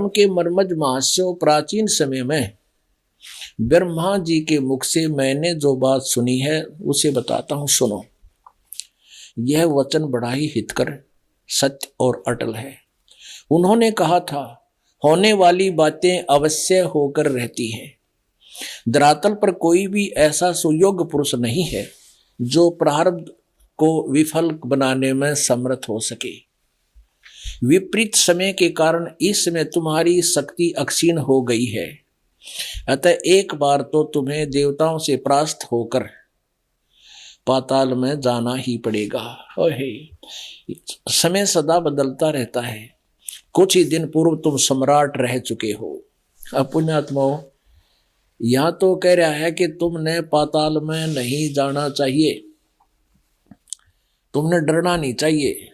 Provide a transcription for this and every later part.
धर्म के मर्मज महास्यों प्राचीन समय में ब्रह्मा जी के मुख से मैंने जो बात सुनी है उसे बताता हूं, सुनो। यह वचन बड़ा ही हितकर, सत्य और अटल है। उन्होंने कहा था, होने वाली बातें अवश्य होकर रहती हैं। धरातल पर कोई भी ऐसा सुयोग्य पुरुष नहीं है जो प्रारब्ध को विफल बनाने में समर्थ हो सके। विपरीत समय के कारण इस समय तुम्हारी शक्ति अक्षीण हो गई है, अतः एक बार तो तुम्हें देवताओं से परास्त होकर पाताल में जाना ही पड़ेगा। ओहे, समय सदा बदलता रहता है। कुछ ही दिन पूर्व तुम सम्राट रह चुके हो। अब पुण्यात्माओं, यहां तो कह रहा है कि तुमने पाताल में नहीं जाना चाहिए, तुमने डरना नहीं चाहिए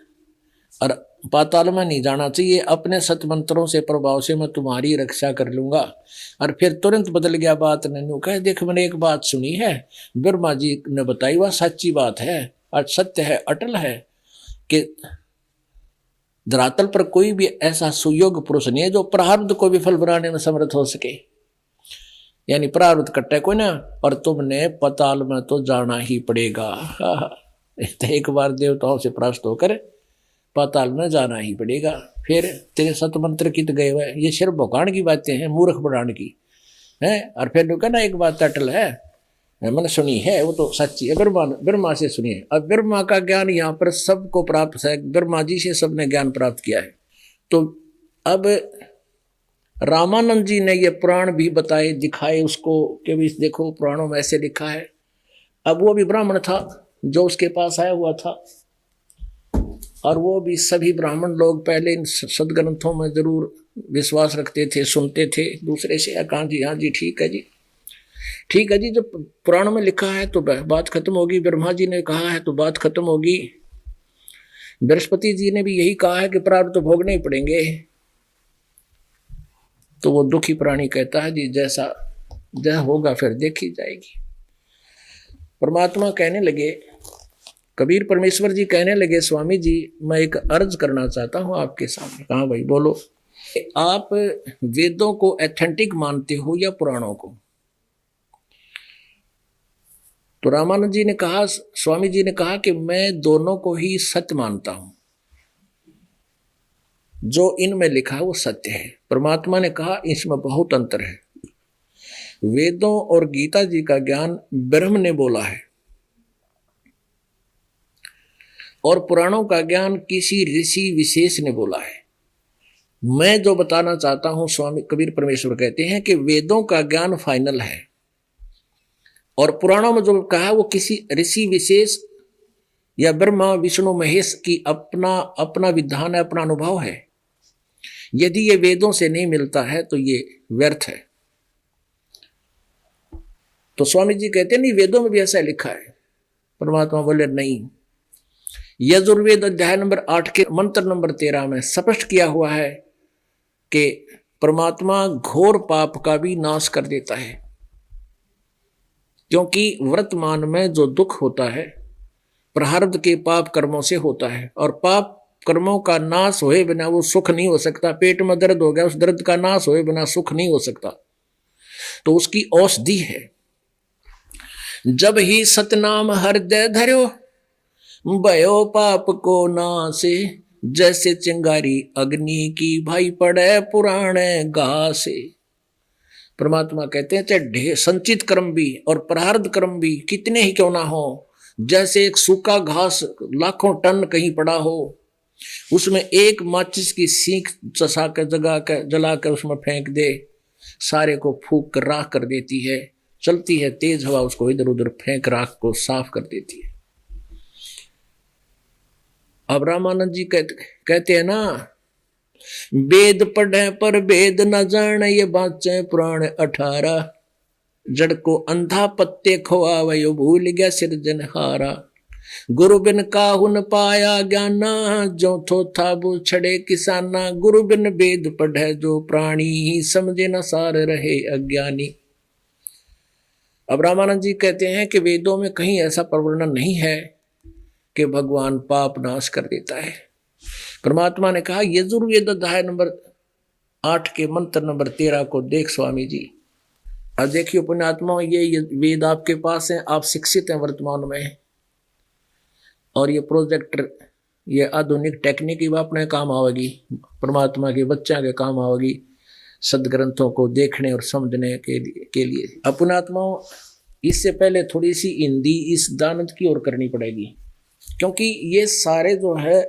और पाताल में नहीं जाना चाहिए। अपने सतमंत्रों से प्रभाव से मैं तुम्हारी रक्षा कर लूंगा। और फिर तुरंत बदल गया बात। नैनू कहे, देख मैंने एक बात सुनी है, ब्रह्मा जी ने बताई, वह सच्ची बात है और सत्य है, अटल है कि धरातल पर कोई भी ऐसा सुयोग्य पुरुष नहीं है जो प्रारब्ध को विफल बनाने में समर्थ हो सके। यानी प्रारब्ध कट्टे कोई ना, और तुमने पाताल में तो जाना ही पड़ेगा। एक बार देवताओं से परास्त होकर पाताल में जाना ही पड़ेगा। फिर तेरे सतमंत्र कित गए हुए, ये सिर्फ भोकाण की बातें हैं, मूर्ख बनाने की है। और फिर तो कहना एक बात अटल है, मैंने सुनी है, वो तो सच्ची है, ब्रह्मा से सुनी है। अब ब्रह्मा का ज्ञान यहाँ पर सबको प्राप्त है, ब्रह्मा जी से सबने ज्ञान प्राप्त किया है। तो अब रामानंद जी ने ये पुराण भी बताए, दिखाए उसको कि भी देखो पुराणों में ऐसे लिखा है। अब वो भी ब्राह्मण था जो उसके पास आया हुआ था, और वो भी सभी ब्राह्मण लोग पहले इन सदग्रंथों में जरूर विश्वास रखते थे, सुनते थे दूसरे से। कहा जी, हाँ जी, ठीक है जी, ठीक है जी, जब पुराण में लिखा है तो बात खत्म होगी, ब्रह्मा जी ने कहा है तो बात खत्म होगी, बृहस्पति जी ने भी यही कहा है कि प्रारब्ध तो भोगने ही पड़ेंगे। तो वो दुखी प्राणी कहता है, जी जैसा होगा फिर देखी जाएगी। परमात्मा कहने लगे, कबीर परमेश्वर जी कहने लगे, स्वामी जी मैं एक अर्ज करना चाहता हूं आपके सामने। कहा भाई बोलो। आप वेदों को एथेंटिक मानते हो या पुराणों को? तो रामानंद जी ने कहा, स्वामी जी ने कहा कि मैं दोनों को ही सत्य मानता हूं, जो इनमें लिखा है वो सत्य है। परमात्मा ने कहा इसमें बहुत अंतर है। वेदों और गीता जी का ज्ञान ब्रह्म ने बोला है और पुराणों का ज्ञान किसी ऋषि विशेष ने बोला है। मैं जो बताना चाहता हूं, स्वामी कबीर परमेश्वर कहते हैं कि वेदों का ज्ञान फाइनल है और पुराणों में जो कहा है वो किसी ऋषि विशेष या ब्रह्मा विष्णु महेश की अपना विधान है, अपना अनुभव है। यदि ये वेदों से नहीं मिलता है तो ये व्यर्थ है। तो स्वामी जी कहते हैं नहीं, वेदों में भी ऐसा लिखा है। परमात्मा बोले नहीं, यजुर्वेद अध्याय नंबर 8 के मंत्र नंबर 13 में स्पष्ट किया हुआ है कि परमात्मा घोर पाप का भी नाश कर देता है, क्योंकि वर्तमान में जो दुख होता है प्रारब्ध के पाप कर्मों से होता है, और पाप कर्मों का नाश होए बिना वो सुख नहीं हो सकता। पेट में दर्द हो गया, उस दर्द का नाश होए बिना सुख नहीं हो सकता। तो उसकी औषधि है, जब ही सतनाम हृदय धर्यो भयो पाप को नासे, जैसे चिंगारी अग्नि की भाई पड़े पुराने घासे। परमात्मा कहते हैं चाहे संचित कर्म भी और प्रारब्ध कर्म भी कितने ही क्यों ना हो, जैसे एक सूखा घास लाखों टन कहीं पड़ा हो, उसमें एक माचिस की सीख चसा कर जला कर उसमें फेंक दे, सारे को फूक कर राख कर देती है। चलती है तेज हवा, उसको इधर उधर फेंक राख को साफ कर देती है। अब रामानंद जी कहते हैं ना, वेद पढ़े पर वेद न जाने, ये बाचे पुराण 18, जड़ को अंधा पत्ते खोआवयो भूल गया सिरजनहारा। गुरु बिन काहू न पाया ज्ञाना, जो थो था वो छड़े किसाना। गुरु बिन वेद पढ़े जो प्राणी, समझे न सार रहे अज्ञानी। अब रामानंद जी कहते हैं कि वेदों में कहीं ऐसा प्रवर्णन नहीं है कि भगवान पाप नाश कर देता है। परमात्मा ने कहा यजुर्वेद अध्याय नंबर 8 के मंत्र नंबर 13 को देख स्वामी जी। अब देखिए पुण्यात्मा, ये वेद आपके पास है, आप शिक्षित हैं वर्तमान में, और ये प्रोजेक्टर, ये आधुनिक टेक्निक ही अपने काम आवेगी, परमात्मा के बच्चा के काम आवेगी सदग्रंथों को देखने और समझने के लिए। अपनात्माओं, इससे पहले थोड़ी सी हिंदी इस दानंद की ओर करनी पड़ेगी, क्योंकि ये सारे जो है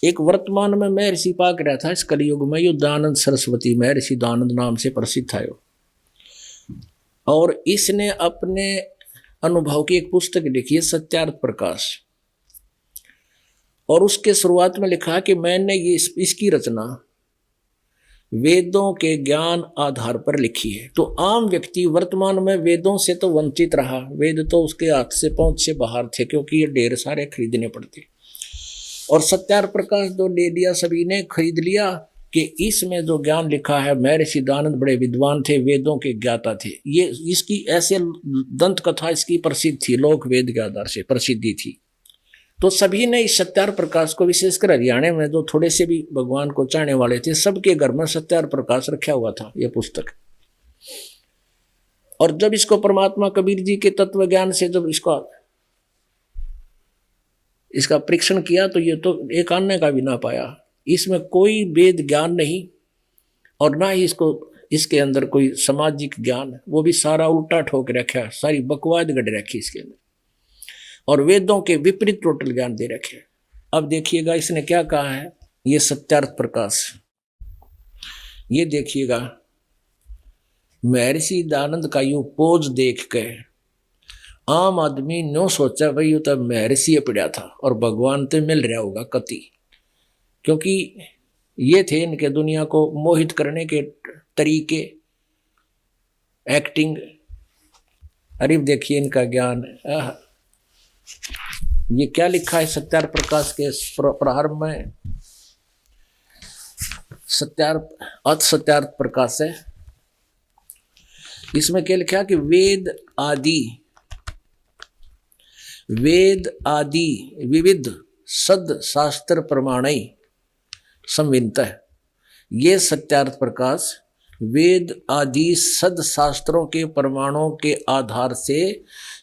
एक वर्तमान में महर्षि पाक रहा था इस कलयुग में, यो दानंद सरस्वती महर्षि दानंद नाम से प्रसिद्ध था यो। और इसने अपने अनुभव की एक पुस्तक लिखी है सत्यार्थ प्रकाश, और उसके शुरुआत में लिखा कि मैंने ये इसकी रचना वेदों के ज्ञान आधार पर लिखी है। तो आम व्यक्ति वर्तमान में वेदों से तो वंचित रहा, वेद तो उसके हाथ से पहुंच से बाहर थे, क्योंकि ये ढेर सारे खरीदने पड़ते, और सत्यार्थ प्रकाश जो ले लिया सभी ने खरीद लिया कि इसमें जो ज्ञान लिखा है, महर्षि दानंद बड़े विद्वान थे, वेदों के ज्ञाता थे। ये इसकी ऐसे दंत कथा इसकी प्रसिद्ध थी, लोक वेद के आधार से प्रसिद्धि थी। तो सभी ने इस सत्यार्थ प्रकाश को, विशेषकर हरियाणा में जो थोड़े से भी भगवान को चाहने वाले थे, सबके घर में सत्यार्थ प्रकाश रखा हुआ था ये पुस्तक। और जब इसको परमात्मा कबीर जी के तत्व ज्ञान से जब इसका परीक्षण किया, तो ये तो एक आने का भी ना पाया, इसमें कोई वेद ज्ञान नहीं, और ना ही इसके अंदर कोई सामाजिक ज्ञान, वो भी सारा उल्टा ठोक रखा, सारी बकवाद गढ़ रखी इसके अंदर, और वेदों के विपरीत टोटल ज्ञान दे रखे। अब देखिएगा इसने क्या कहा है, ये सत्यार्थ प्रकाश, ये देखिएगा महर्षि दानंद का यू पोज देख के आम आदमी नो सोचा भाई यू तो महर्षि पड़ा था और भगवान तो मिल रहा होगा कति, क्योंकि ये थे इनके दुनिया को मोहित करने के तरीके, एक्टिंग। अरे देखिए इनका ज्ञान, ये क्या लिखा है सत्यार्थ प्रकाश के प्रारंभ में, सत्यार्थ प्रकाश है, इसमें क्या लिखा कि वेद आदि विविध सद शास्त्र प्रमाणई संविनत है। ये सत्यार्थ प्रकाश वेद आदि सद शास्त्रों के प्रमाणों के आधार से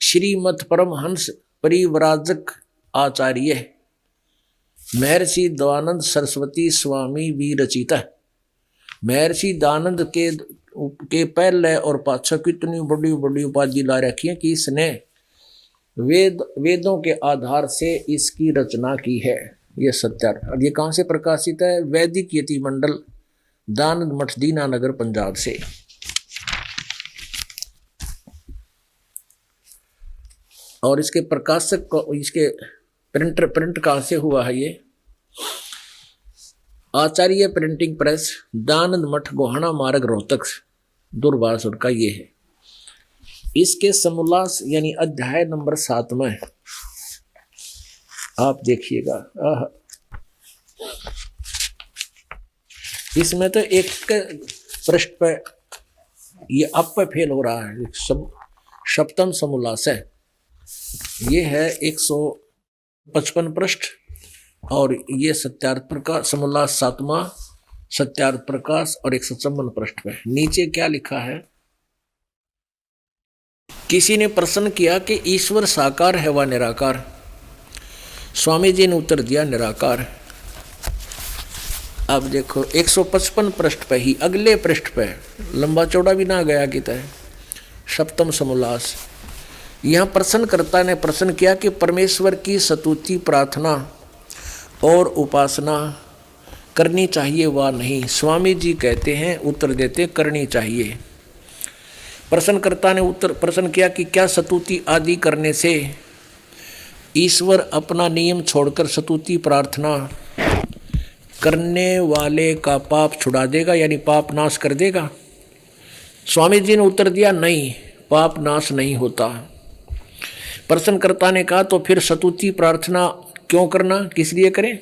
श्रीमद परमहंस परिव्राजक आचार्य महर्षि दयानंद सरस्वती स्वामी विरचित है। महर्षि दानंद के पहले और पाछा कितनी बड़ी बड़ी उपाधि ला रखी है कि इसने वेदों के आधार से इसकी रचना की है। ये सत्यार्थ, और ये कहाँ से प्रकाशित है, वैदिक यति मंडल दानंद मठ दीनानगर पंजाब से। और इसके प्रकाशक को, इसके प्रिंट कहाँ से हुआ है, ये आचार्य प्रिंटिंग प्रेस दानंद मठ गोहाना मार्ग रोहतक दूरबासुर का ये है। इसके समोल्लास यानी अध्याय नंबर 7 में आप देखिएगा, इसमें तो एक पृष्ठ पे ये अप पे फेल हो रहा है, सप्तम समोल्लास है, ये है 155 पृष्ठ, और ये सत्यार्थ प्रकाश समोल्लास 7वां सत्यार्थ प्रकाश और 156 पृष्ठ पे। नीचे क्या लिखा है, किसी ने प्रश्न किया कि ईश्वर साकार है व निराकार। स्वामी जी ने उत्तर दिया निराकार। अब देखो 155 पृष्ठ पे ही अगले पृष्ठ पे, लंबा चौड़ा भी ना गया कि तय, सप्तम समोल्लास, यहाँ प्रश्नकर्ता ने प्रश्न किया कि परमेश्वर की स्तुति प्रार्थना और उपासना करनी चाहिए व नहीं। स्वामी जी कहते हैं, उत्तर देते करनी चाहिए। प्रश्नकर्ता ने प्रश्न किया कि क्या स्तुति आदि करने से ईश्वर अपना नियम छोड़कर स्तुति प्रार्थना करने वाले का पाप छुड़ा देगा, यानी पाप नाश कर देगा? स्वामी जी ने उत्तर दिया नहीं, पाप नाश नहीं होता। प्रश्नकर्ता ने कहा तो फिर स्तुति प्रार्थना क्यों करना, किस लिए करें?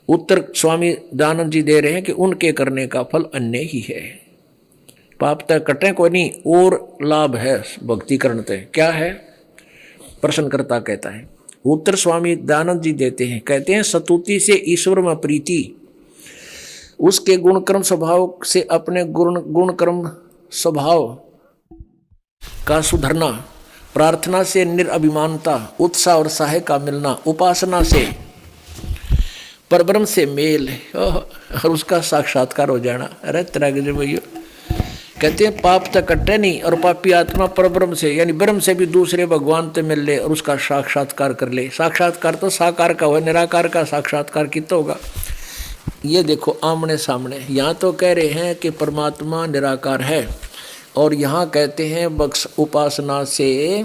उत्तर स्वामी दानंद जी दे रहे हैं कि उनके करने का फल अन्य ही है, पाप तक कटे को नहीं, और लाभ है भक्ति करने। क्या है? प्रश्नकर्ता कहता है। उत्तर स्वामी दानंद जी देते हैं, कहते हैं स्तुति से ईश्वर में प्रीति उसके गुणक्रम स्वभाव से अपने गुणक्रम स्वभाव का सुधरना, प्रार्थना से निरअभिमानता, उत्साह और सहाय का मिलना, उपासना से परब्रह्म से मेल और उसका साक्षात्कार हो जाना। अरे तरह के भैया कहते हैं पाप तक कट्टे नहीं, और पापी आत्मा परब्रह्म से यानी ब्रह्म से भी दूसरे भगवान से मिल ले और उसका साक्षात्कार कर ले। साक्षात्कार तो साकार का हो, निराकार का साक्षात्कार कितना होगा। ये देखो आमने सामने, यहाँ तो कह रहे हैं कि परमात्मा निराकार है, और यहाँ कहते हैं बख्श उपासना से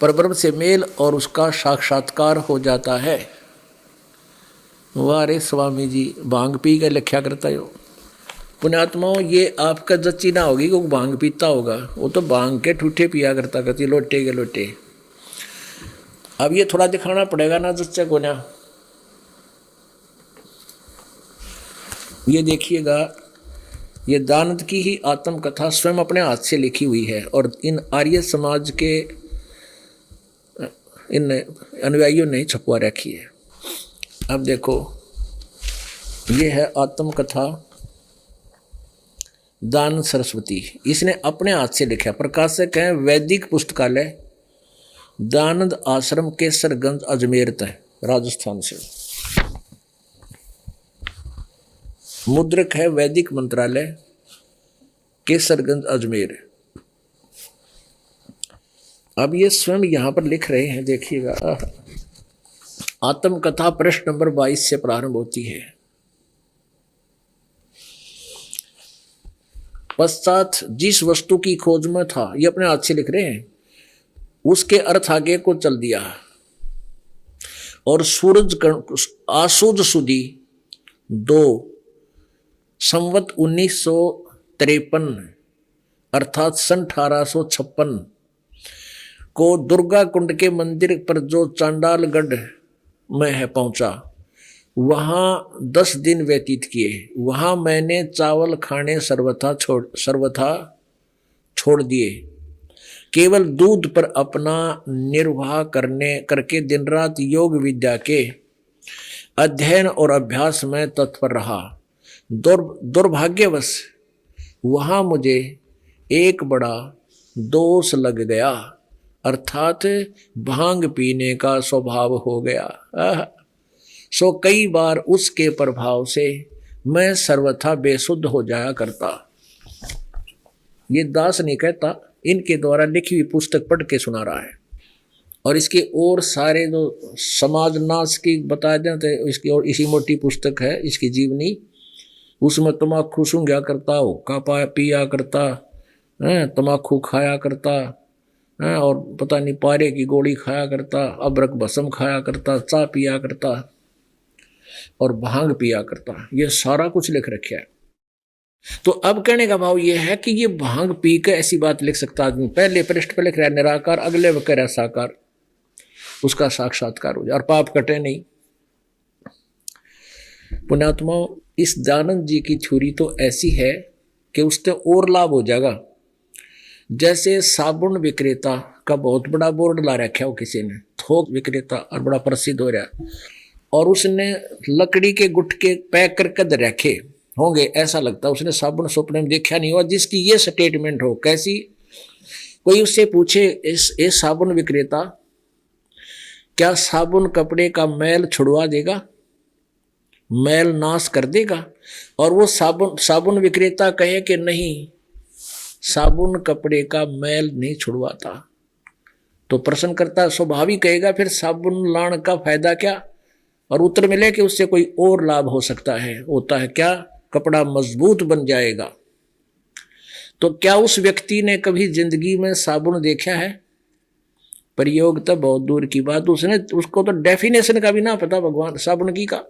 परब्रह्म से मेल और उसका साक्षात्कार हो जाता है। वाह रे स्वामी जी, भांग पी के लिखा करता हो पुण्यात्माओं, ये आपका जच्ची ना होगी क्योंकि भांग पीता होगा, वो तो भांग के ठूठे पिया करता कहती लोटे के लोटे। अब ये थोड़ा दिखाना पड़ेगा ना जच्चे को ना। ये देखिएगा, ये दानद की ही आत्मकथा स्वयं अपने हाथ से लिखी हुई है और इन आर्य समाज के इन अनुयायियों ने छपवा रखी है। अब देखो ये है आत्मकथा दान सरस्वती, इसने अपने हाथ से लिखा। प्रकाशक है वैदिक पुस्तकालय, दानंद आश्रम, केसरगंज, अजमेर तक, राजस्थान से। मुद्रक है वैदिक मंत्रालय, केसरगंज, अजमेर। अब ये स्वयं यहां पर लिख रहे हैं, देखिएगा। आत्मकथा प्रश्न नंबर 22 से प्रारंभ होती है। पश्चात जिस वस्तु की खोज में था, ये अपने हाथ से लिख रहे हैं, उसके अर्थ आगे को चल दिया और सूरज आसूद सुदी 2 संवत 1953 अर्थात सन 1856 को दुर्गा कुंड के मंदिर पर जो चांडालगढ़ में है पहुंचा। वहाँ 10 दिन व्यतीत किए। वहाँ मैंने चावल खाने सर्वथा छोड़ दिए। केवल दूध पर अपना निर्वाह करके दिन रात योग विद्या के अध्ययन और अभ्यास में तत्पर रहा। दुर्भाग्यवश वहाँ मुझे एक बड़ा दोष लग गया, अर्थात भांग पीने का स्वभाव हो गया। सो कई बार उसके प्रभाव से मैं सर्वथा बेसुध हो जाया करता। ये दास नहीं कहता, इनके द्वारा लिखी हुई पुस्तक पढ़ के सुना रहा है। और इसके और सारे जो समाज नाश की बताए जाते हैं, इसकी और इसी मोटी पुस्तक है इसकी जीवनी। उसमें तम्बाकू सूंघा करता, हुक्का पिया करता, तम्बाकू खाया करता, और पता नहीं पारे की गोली खाया करता, अबरक भस्म खाया करता, चाय पिया करता और भांग पिया करता। ये सारा कुछ लिख रखा है। तो अब कहने का भाव ये है कि ये भांग पी के ऐसी बात लिख सकता आदमी। पहले पृष्ठ पर लिख रहा है निराकार, अगले वह कह रहा है साकार, उसका साक्षात्कार हो जाए और पाप कटे नहीं। पुण्यात्मा, इस दानंद जी की थ्योरी तो ऐसी है कि उससे और लाभ हो जाएगा। जैसे साबुन विक्रेता का बहुत बड़ा बोर्ड ला रखा है, वो किसी ने थोक विक्रेता और बड़ा प्रसिद्ध हो रहा है, और उसने लकड़ी के गुटके पैक करके दे रखे होंगे, ऐसा लगता है उसने साबुन सपने में देखा नहीं हुआ। जिसकी ये स्टेटमेंट हो, कैसी, कोई उससे पूछे इस साबुन विक्रेता क्या साबुन कपड़े का मैल छुड़वा देगा, मैल नाश कर देगा, और वो साबुन विक्रेता कहे कि नहीं, साबुन कपड़े का मैल नहीं छुड़वाता, तो प्रश्न करता स्वाभाविक कहेगा फिर साबुन लाने का फायदा क्या, और उत्तर मिले कि उससे कोई और लाभ हो सकता है। होता है क्या, कपड़ा मजबूत बन जाएगा। तो क्या उस व्यक्ति ने कभी जिंदगी में साबुन देखा है? प्रयोग तो बहुत दूर की बात, उसको तो डेफिनेशन का भी ना पता भगवान साबुन की का।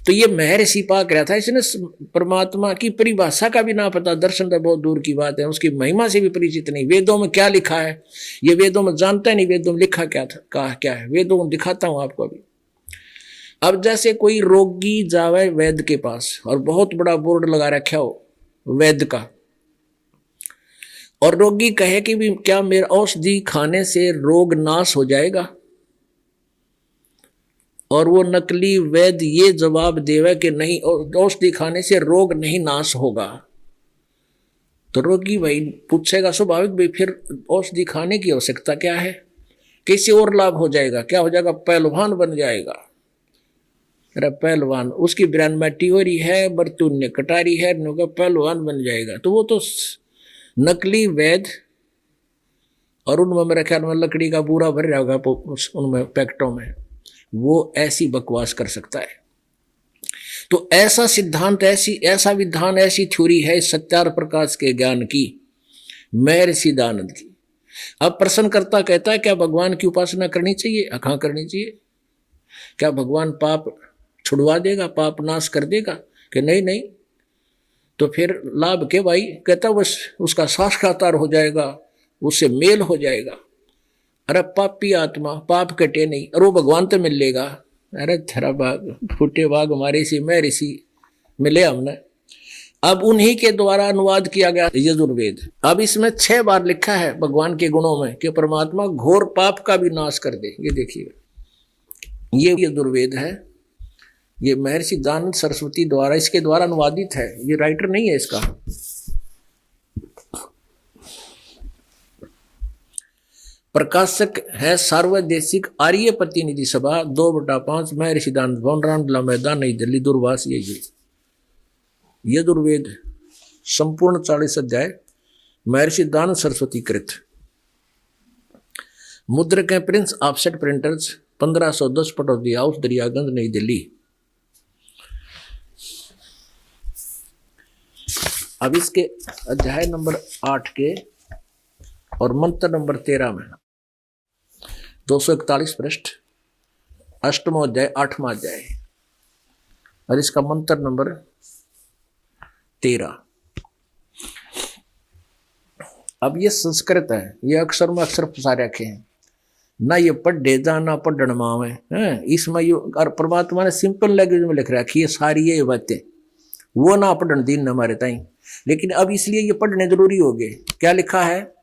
तो ये महर्षि पाक रहा था, इसने परमात्मा की परिभाषा का भी ना पता, दर्शन तो बहुत दूर की बात है, उसकी महिमा से भी परिचित नहीं। वेदों में क्या लिखा है ये वेदों में जानता नहीं, वेदों में लिखा क्या था, कहा क्या है, वेदों में दिखाता हूं आपको अभी। अब जैसे कोई रोगी जावे वैद्य के पास और बहुत बड़ा बोर्ड लगा रखा हो वैद्य का, और रोगी कहे कि भी क्या मेरा औषधि खाने से रोग नाश हो जाएगा, और वो नकली वैद्य ये जवाब देवे कि नहीं, औषधि खाने से रोग नहीं नाश होगा, तो रोगी भाई पूछेगा स्वाभाविक, भाई फिर औषधि खाने की आवश्यकता क्या है, किसी और लाभ हो जाएगा, क्या हो जाएगा, पहलवान बन जाएगा। अरे पहलवान, उसकी ब्रांडमेटी हो रही है, बर्तून ने कटारी है, का पहलवान बन जाएगा। तो वो तो नकली वैद्य, और उनमें मेरे ख्याल में लकड़ी का पूरा भर जाएगा उनमें पैकेटों में, वो ऐसी बकवास कर सकता है। तो ऐसा सिद्धांत, ऐसा विधान, ऐसी थ्योरी है सत्यार प्रकाश के ज्ञान की, महर्षि दयानंद की। अब प्रश्नकर्ता कहता है क्या भगवान की उपासना करनी चाहिए? हाँ करनी चाहिए। क्या भगवान पाप छुड़वा देगा, पाप नाश कर देगा? कि नहीं नहीं। तो फिर लाभ के भाई? कहता बस उसका साक्षात्कार हो जाएगा, उससे मेल हो जाएगा। अरे पापी आत्मा, पाप कटे नहीं, और वो भगवान तो मिल लेगा। अरे थरा बाग फूटे बाग हमारे सी मैं ऋषि मिले हमने। अब उन्हीं के द्वारा अनुवाद किया गया यजुर्वेद। अब इसमें 6 बार लिखा है भगवान के गुणों में कि परमात्मा घोर पाप का भी नाश कर दे। ये देखिए, ये यजुर्वेद है, ये महर्षि दयानंद सरस्वती द्वारा, इसके द्वारा अनुवादित है, ये राइटर नहीं है इसका। प्रकाशक है सार्वदेशिक आर्य प्रतिनिधि सभा 2/5 महर्षि दयानंद भवन, रामलीला मैदान, नई दिल्ली, दूरभाष। ये यजुर्वेद संपूर्ण 40 अध्याय महर्षि दयानंद सरस्वती कृत। मुद्रक है Prince offset printers, 1510 Pataudi house, Daryaganj, नई दिल्ली। अब इसके अध्याय नंबर 8 के और मंत्र नंबर 13 में 241 पृष्ठ, 8वां अध्याय, 8वां अध्याय, और इसका मंत्र नंबर 13। अब ये संस्कृत है, ये अक्षर में अक्षर फंसा रखे हैं, ना ये पढ़े जा ना पढ़न मावे हैं। इसमें ये और परमात्मा ने सिंपल लैंग्वेज में लिख रखी है सारी ये बातें, वो ना पढ़न दिन हमारे ताई। लेकिन अब इसलिए ये पढ़ने जरूरी हो गए। क्या लिखा है?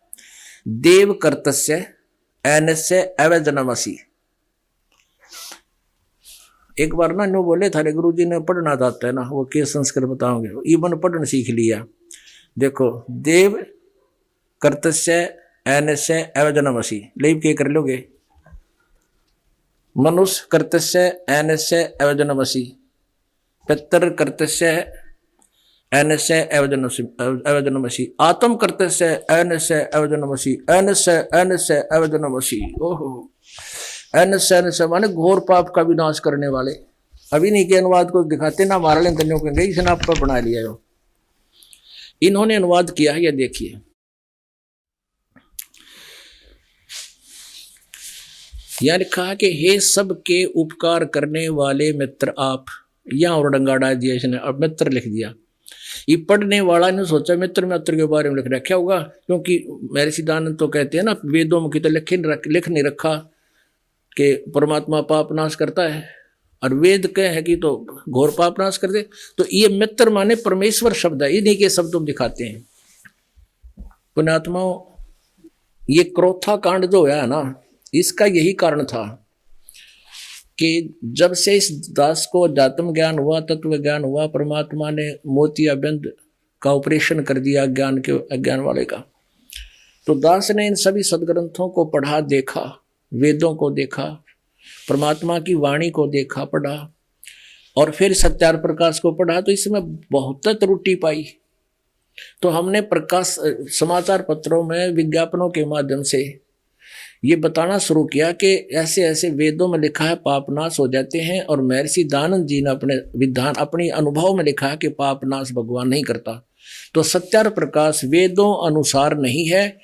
देव कर्तस्य एनस्य अवैजनमसी। एक बार ना नो बोले थारे गुरु जी ने पढ़ना चाहता है ना, वो के संस्कृत बताओगे, इवन पढ़ना सीख लिया। देखो, देव कर्तस्य एनस्य अवैजनमसी, लेब के कर लोगे? मनुष्य कर्तस्य एनस्य अवैजनमसी, पितर कर्तस्य एनस्य अवैजनमसी, आत्म कर्तस्य एनस्य अवैजनमसी, एनस्य एनस्य अवैजनमसी। ओहो, एनस्य एनस्य माने घोर पाप का विनाश करने वाले। अभी नहीं के अनुवाद को दिखाते ना, हमारा लेन तन्यों कहेंगे इसने आप पर बना लिया हो। इन्होंने अनुवाद किया है, ये देखिए। यह लिखा है कि हे सबके उपकार करने वाले मित्र आप, यहां और डंगाड़ा दिया इसने, अब मित्र लिख दिया। ये पढ़ने वाला ने सोचा मित्र के बारे में लिख रखा होगा, क्योंकि महर्षि दयानंद तो कहते हैं ना, वेदों में तो लिख नहीं रखा कि परमात्मा पाप नाश करता है, और वेद कह है कि तो घोर पाप नाश कर दे। तो ये मित्र माने परमेश्वर शब्द है, इन्हीं के शब्दों दिखाते हैं। पुण्यात्माओं, ये क्रोथा कांड जो है ना, इसका यही कारण था कि जब से इस दास को अध्यात्म ज्ञान हुआ, तत्व ज्ञान हुआ, परमात्मा ने मोतियाबिंद का ऑपरेशन कर दिया अज्ञान वाले का, तो दास ने इन सभी सदग्रंथों को पढ़ा, देखा, वेदों को देखा, परमात्मा की वाणी को देखा, पढ़ा, और फिर सत्यार प्रकाश को पढ़ा, तो इसमें बहुत त्रुटि पाई। तो हमने प्रकाश समाचार पत्रों में विज्ञापनों के माध्यम से ये बताना शुरू किया कि ऐसे ऐसे वेदों में लिखा है पाप नाश हो जाते हैं, और महर्षि दयानंद जी ने अपने विधान, अपनी अनुभव में लिखा है कि पाप नाश भगवान नहीं करता। तो सत्यार प्रकाश वेदों अनुसार नहीं है,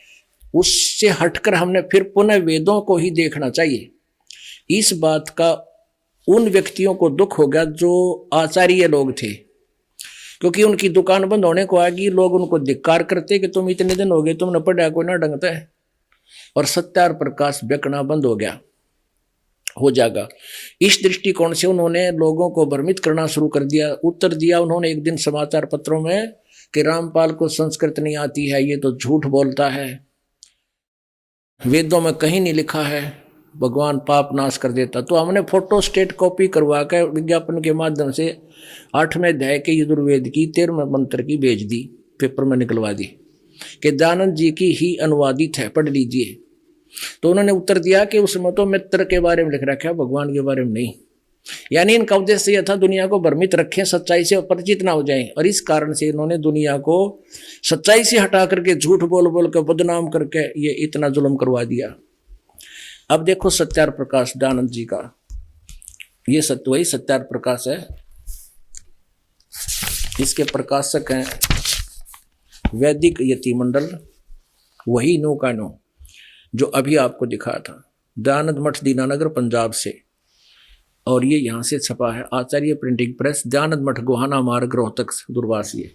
उससे हटकर हमने फिर पुनः वेदों को ही देखना चाहिए। इस बात का उन व्यक्तियों को दुख हो गया जो आचार्य लोग थे, क्योंकि उनकी दुकान बंद होने को आएगी, लोग उनको धिक्कार करते कि तुम इतने दिन हो गए, तुमने पढ़ा कोई ना ढंगता है, और सत्यार प्रकाश बिकना बंद हो जाएगा। इस दृष्टिकोण से उन्होंने लोगों को भ्रमित करना शुरू कर दिया। उत्तर दिया उन्होंने एक दिन समाचार पत्रों में कि रामपाल को संस्कृत नहीं आती है, ये तो झूठ बोलता है, वेदों में कहीं नहीं लिखा है, भगवान पाप नाश कर देता। तो हमने फोटो स्टेट कॉपी करवा कर विज्ञापन के माध्यम से 8वें अध्याय के यजुर्वेद की 13वें मंत्र की भेज दी, पेपर में निकलवा दी कि दयानंद जी की ही अनुवादित है, पढ़ लीजिए। तो उन्होंने उत्तर दिया कि उसमें तो मित्र के बारे में लिख रखा है, भगवान के बारे में नहीं। यानी इनका उद्देश्य यह था दुनिया को भ्रमित रखें, सच्चाई से परिचित ना हो जाएं, और इस कारण से इन्होंने दुनिया को सच्चाई से हटा करके झूठ बोल बोल कर बदनाम करके ये इतना जुल्म करवा दिया। अब देखो सत्यार्थ प्रकाश दयानंद जी का, ये सत्य वही सत्यार्थ प्रकाश है। इसके प्रकाशक हैं वैदिक यति मंडल, वही नो का नो जो अभी आपको दिखाया था, दयानंद मठ दीनानगर पंजाब से, और ये यहाँ से छपा है आचार्य प्रिंटिंग प्रेस, दयानंद मठ गोहाना मार्ग रोहतक दूरवास। ये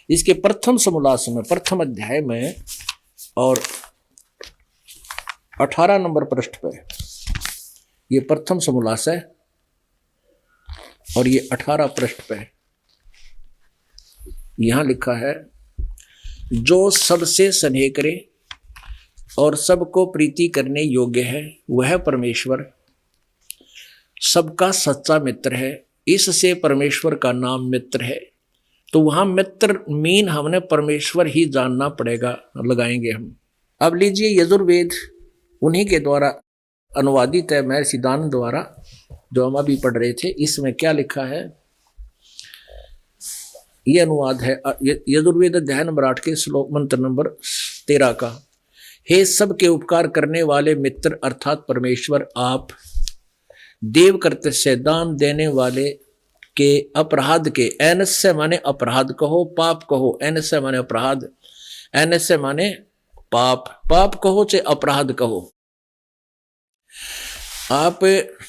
इसके प्रथम समोल्लास में प्रथम अध्याय में और 18 नंबर पृष्ठ पे ये प्रथम समोल्लास है, और ये 18 पृष्ठ पे यहां लिखा है, जो सबसे स्नेह करे और सबको प्रीति करने योग्य है वह परमेश्वर सबका सच्चा मित्र है, इससे परमेश्वर का नाम मित्र है। तो वहां मित्र मीन हमने परमेश्वर ही जानना पड़ेगा, लगाएंगे हम। अब लीजिए यजुर्वेद उन्हीं के द्वारा अनुवादित है, महर्षि दानंद द्वारा, जो हम अभी पढ़ रहे थे। इसमें क्या लिखा है, ये अनुवाद है यजुर्वेद अध्याय नंबर 8 के श्लोक मंत्र नंबर 13 का। हे सबके उपकार करने वाले मित्र अर्थात परमेश्वर, आप देव कर्तव्य दान देने वाले के अपराध के, एन से माने अपराध कहो, पाप कहो, एन से माने अपराध, एन से माने पाप, पाप कहो चाहे अपराध कहो, आप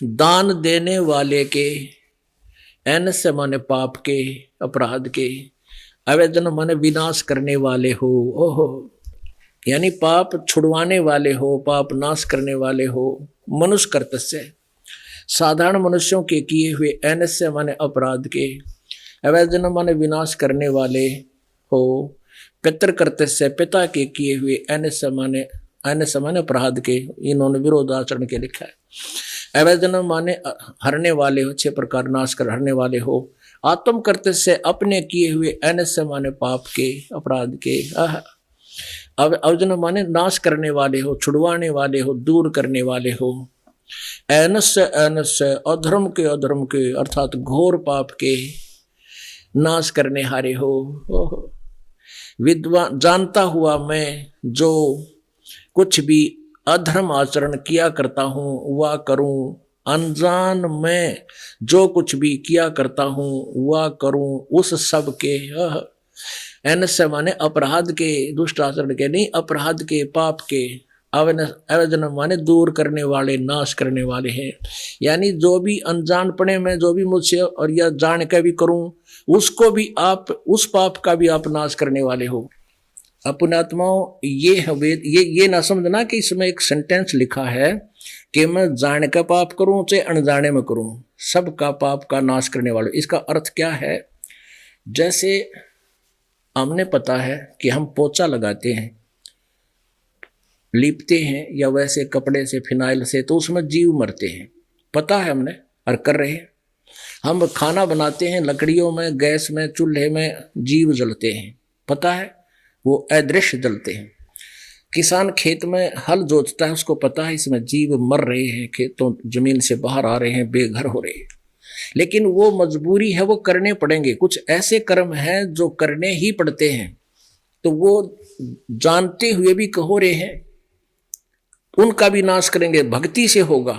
दान देने वाले के, एन से माने पाप के, अपराध के, आवेदन माने विनाश करने वाले हो, ओहो, यानी पाप छुड़वाने वाले हो, पाप नाश करने वाले हो, मनुष्य कर्तव्य साधारण मनुष्यों के किए हुए, एन से माने अपराध के, आवेदन माने विनाश करने वाले हो, पितृ कर्तव्य पिता के किए हुए, एन से माने अपराध के, इन्होंने विरोधाचरण के लिखा है। अवैधन माने हरने वाले हो, 6 प्रकार नाश कर हरने वाले हो। आत्म कर्तव्य से अपने किए हुए, एन से माने पाप के, अपराध के। अवजन माने नाश करने वाले हो, छुड़वाने वाले हो, दूर करने वाले हो। एन से अधर्म के अर्थात घोर पाप के नाश करने हारे हो। विद्वान जानता हुआ मैं जो कुछ भी अधर्म आचरण किया करता हूँ वह करूँ, अनजान में जो कुछ भी किया करता हूँ वह करूँ, उस सब के, एन से माने अपराध के, दुष्ट आचरण के नहीं, अपराध के, पाप के। अवैधन माने दूर करने वाले, नाश करने वाले हैं। यानी जो भी अनजानपने में जो भी मुझसे और या जान के भी करूं, उसको भी आप, उस पाप का भी आप नाश करने वाले हो। अपने आत्माओं, ये ना समझना कि इसमें एक सेंटेंस लिखा है कि मैं जान का पाप करूं चाहे अनजाने में करूं, सबका पाप का नाश करने वाले। इसका अर्थ क्या है? जैसे हमने पता है कि हम पोछा लगाते हैं, लीपते हैं या वैसे कपड़े से, फिनाइल से, तो उसमें जीव मरते हैं, पता है हमने, और कर रहे हैं। हम खाना बनाते हैं, लकड़ियों में, गैस में, चूल्हे में जीव जलते हैं, पता है, वो अदृश्य जलते हैं। किसान खेत में हल जोतता है, उसको पता है इसमें जीव मर रहे हैं, खेतों जमीन से बाहर आ रहे हैं, बेघर हो रहे हैं, लेकिन वो मजबूरी है, वो करने पड़ेंगे। कुछ ऐसे कर्म हैं जो करने ही पड़ते हैं, तो वो जानते हुए भी हो रहे हैं, उनका भी नाश करेंगे, भक्ति से होगा।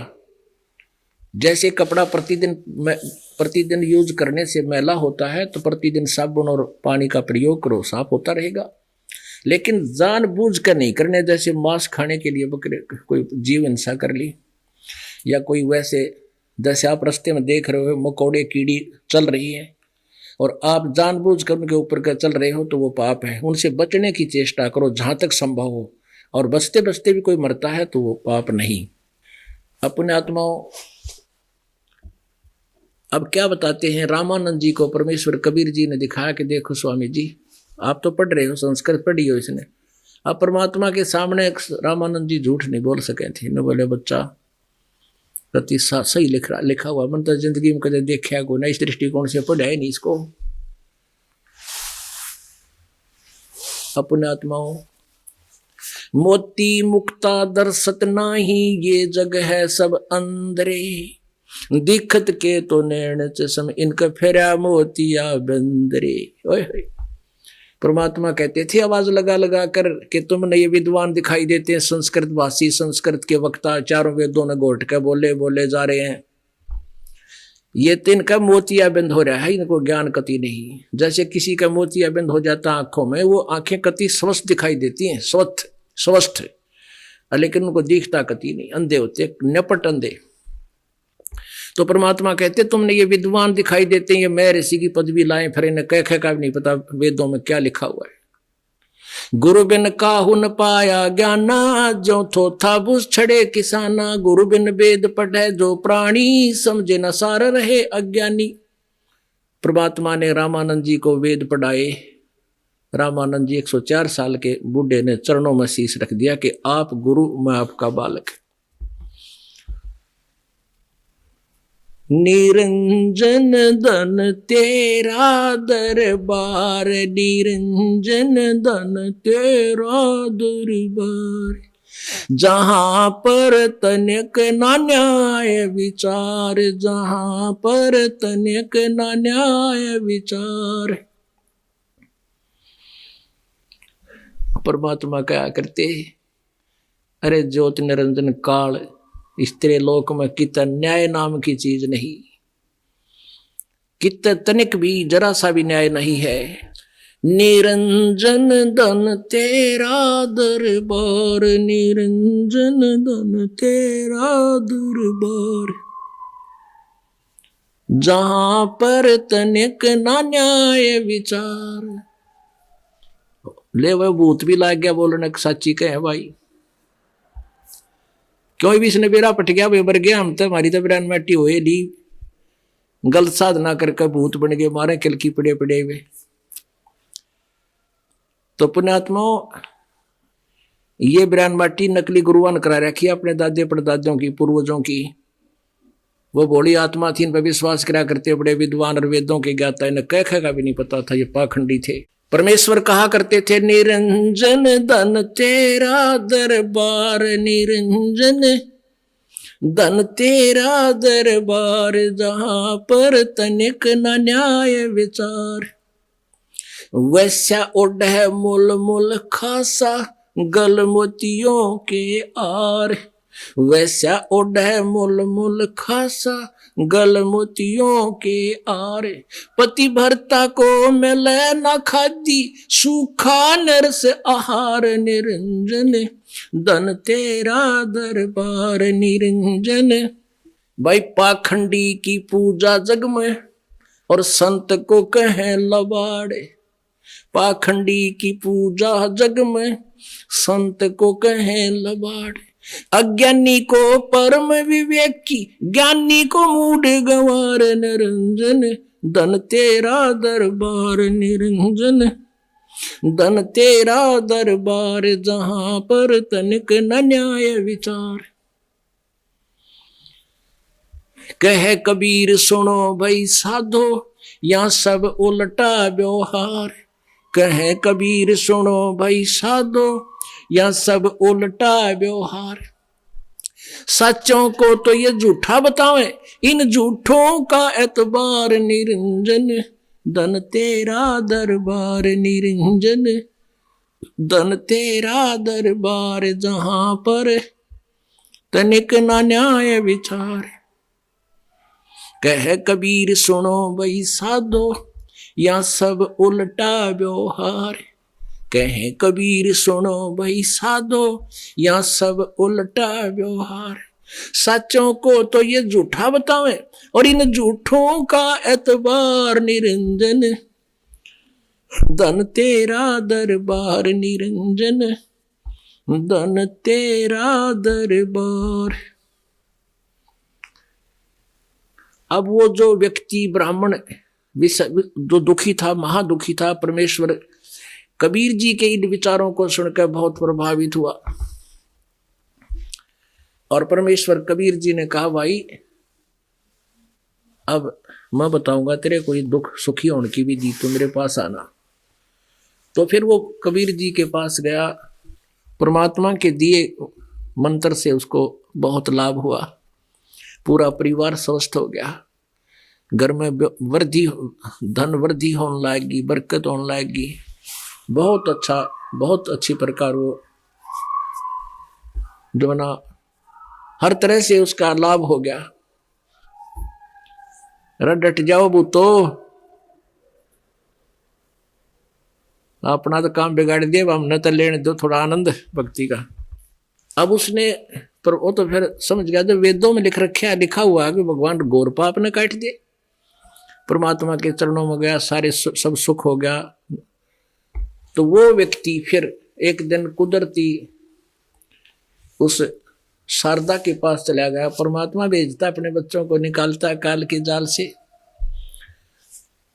जैसे कपड़ा प्रतिदिन यूज करने से मैला होता है, तो प्रतिदिन साबुन और पानी का प्रयोग करो, साफ होता रहेगा। लेकिन जानबूझ कर नहीं करने, जैसे मांस खाने के लिए बकरे कोई जीव हिंसा कर ली, या कोई वैसे, जैसे आप रास्ते में देख रहे हो मकोड़े कीड़ी चल रही है और आप जानबूझ कर उनके ऊपर कर चल रहे हो, तो वो पाप है। उनसे बचने की चेष्टा करो जहां तक संभव हो, और बचते बचते भी कोई मरता है तो वो पाप नहीं। अपने आत्माओं, अब क्या बताते हैं रामानंद जी को परमेश्वर कबीर जी ने दिखाया कि देखो स्वामी जी, आप तो पढ़ रहे हो, संस्कृत पढ़ी हो इसने। अब परमात्मा के सामने रामानंद जी झूठ नहीं बोल सके थे। न बोले बच्चा, कति सही लिखा हुआ। मन तो जिंदगी में कदे देखा को ना, इस दृष्टिकोण से पढ़ा है नहीं इसको। अपने आत्माओं मोती मुक्ता दर्शत नाही, ये जग है सब अंदरे, दिखत के तो नैन चश्म, इनका फेरा मोतिया बंदरे। परमात्मा कहते थे आवाज लगा लगा कर कि तुमने ये विद्वान दिखाई देते हैं, संस्कृत भाषी, संस्कृत के वक्ता, चारों वेदों ने घोट के बोले जा रहे हैं, ये तो इनका मोतियाबिंद हो रहा है, इनको ज्ञान कति नहीं। जैसे किसी का मोतियाबिंद हो जाता आंखों में, वो आंखें कति स्वस्थ दिखाई देती हैं, स्वस्थ, लेकिन उनको दिखता कति नहीं, अंधे होते, नपट अंधे। तो परमात्मा कहते तुमने ये विद्वान दिखाई देते हैं, ये मैं ऋषि की पदवी लाए, फिर इन्हें कह का भी नहीं पता वेदों में क्या लिखा हुआ है। गुरु बिन काहू न पाया ज्ञाना, जो थो था बुझ छड़े किसाना, गुरु बिन वेद पढ़े जो प्राणी, समझे न सार रहे अज्ञानी। परमात्मा ने रामानंद जी को वेद पढ़ाए। रामानंद जी 104 साल के बूढ़े ने चरणों में शीश रख दिया कि आप गुरु, मैं आपका बालक। निरंजन धन तेरा दरबार, निरंजन धन तेरा दरबार, जहां पर तनिक ना न्याय विचार, जहां पर तनिक ना न्याय विचार। परमात्मा क्या करते, अरे ज्योति निरंजन काल, इस तेरे लोक में कित न्याय नाम की चीज नहीं, कित तनिक भी जरा सा भी न्याय नहीं है। निरंजन धन तेरा दरबार, निरंजन धन तेरा दरबार, जहां पर तनिक ना न्याय विचार। ले वह भूत भी लाग गया बोलने सच्ची कहे भाई, क्यों भी इसने बेरा पट गया, वे बर गया, हम तो हमारी तो बिरान मैटी हुए ली, गलत साधना करके भूत बन गए, मारे किलकी पड़े हुए। तो पुण्यात्मा ये बिरान माटी नकली गुरुआन करा रखी अपने दादे परदादों की, पूर्वजों की। वो भोली आत्मा थी, इन पर विश्वास करा करते, बड़े विद्वान और वेदों के ज्ञाता, इन्हें कह का भी नहीं पता था, ये पाखंडी थे। परमेश्वर कहा करते थे निरंजन धन तेरा दरबार, निरंजन धन तेरा दरबार, जहां पर तनिक न न्याय विचार। वैसा ओढ़ मुल मुल खासा, गल मोतियों के आर, वैसा ओढ़ मुल मुल खासा, गल मोतियों के आर। पति भरता को मिले न खादी, सूखा नरस आहार, निरंजन धन तेरा दरबार, निरंजन। भाई पाखंडी की पूजा जग में, और संत को कहे लबाड़े। पाखंडी की पूजा जग में, संत को कहे लबाड़े। अज्ञानी को परम विवेक की, ज्ञानी को मूढ़ गंवार, निरंजन धन तेरा दरबार, निरंजन धन तेरा दरबार, जहां पर तनिक न न्याय विचार। कहे कबीर सुनो भाई साधो, यहाँ सब उल्टा व्यवहार। कहे कबीर सुनो भाई साधो, या सब उल्टा व्यवहार। सच्चों को तो ये झूठा बतावे, इन झूठों का एतबार, निरंजन धन तेरा दरबार, निरंजन धन तेरा दरबार, जहां पर तनिक ना न्याय विचार। कहे कबीर सुनो भाई साधो, या सब उल्टा व्यवहार। कहे कबीर सुनो भाई साधो, या सब उल्टा व्यवहार। सच्चों को तो ये झूठा बतावे, और इन झूठों का एतबार, निरंजन धन तेरा दरबार, निरंजन धन तेरा दरबार। अब वो जो व्यक्ति ब्राह्मण जो दुखी था, महादुखी था, परमेश्वर कबीर जी के इन विचारों को सुनकर बहुत प्रभावित हुआ, और परमेश्वर कबीर जी ने कहा, भाई अब मैं बताऊंगा तेरे कोई दुख सुखी होने की विधि, तो मेरे पास आना। तो फिर वो कबीर जी के पास गया। परमात्मा के दिए मंत्र से उसको बहुत लाभ हुआ, पूरा परिवार स्वस्थ हो गया, घर में वृद्धि, धन वृद्धि होने लगेगी, बरकत होने लगेगी, बहुत अच्छा, बहुत अच्छी प्रकार वो जो ना हर तरह से उसका लाभ हो गया। डट जाओ बूतो, अपना तो काम बिगाड़ दिया, हमने तो लेने दो थोड़ा आनंद भक्ति का। अब उसने, पर वो तो फिर समझ गया, जो वेदों में लिखा हुआ है कि भगवान घोर पाप ने काट दिए, परमात्मा के चरणों में गया, सारे सब सुख हो गया। तो वो व्यक्ति फिर एक दिन कुदरती उस शारदा के पास चला गया। परमात्मा भेजता अपने बच्चों को, निकालता काल के जाल से।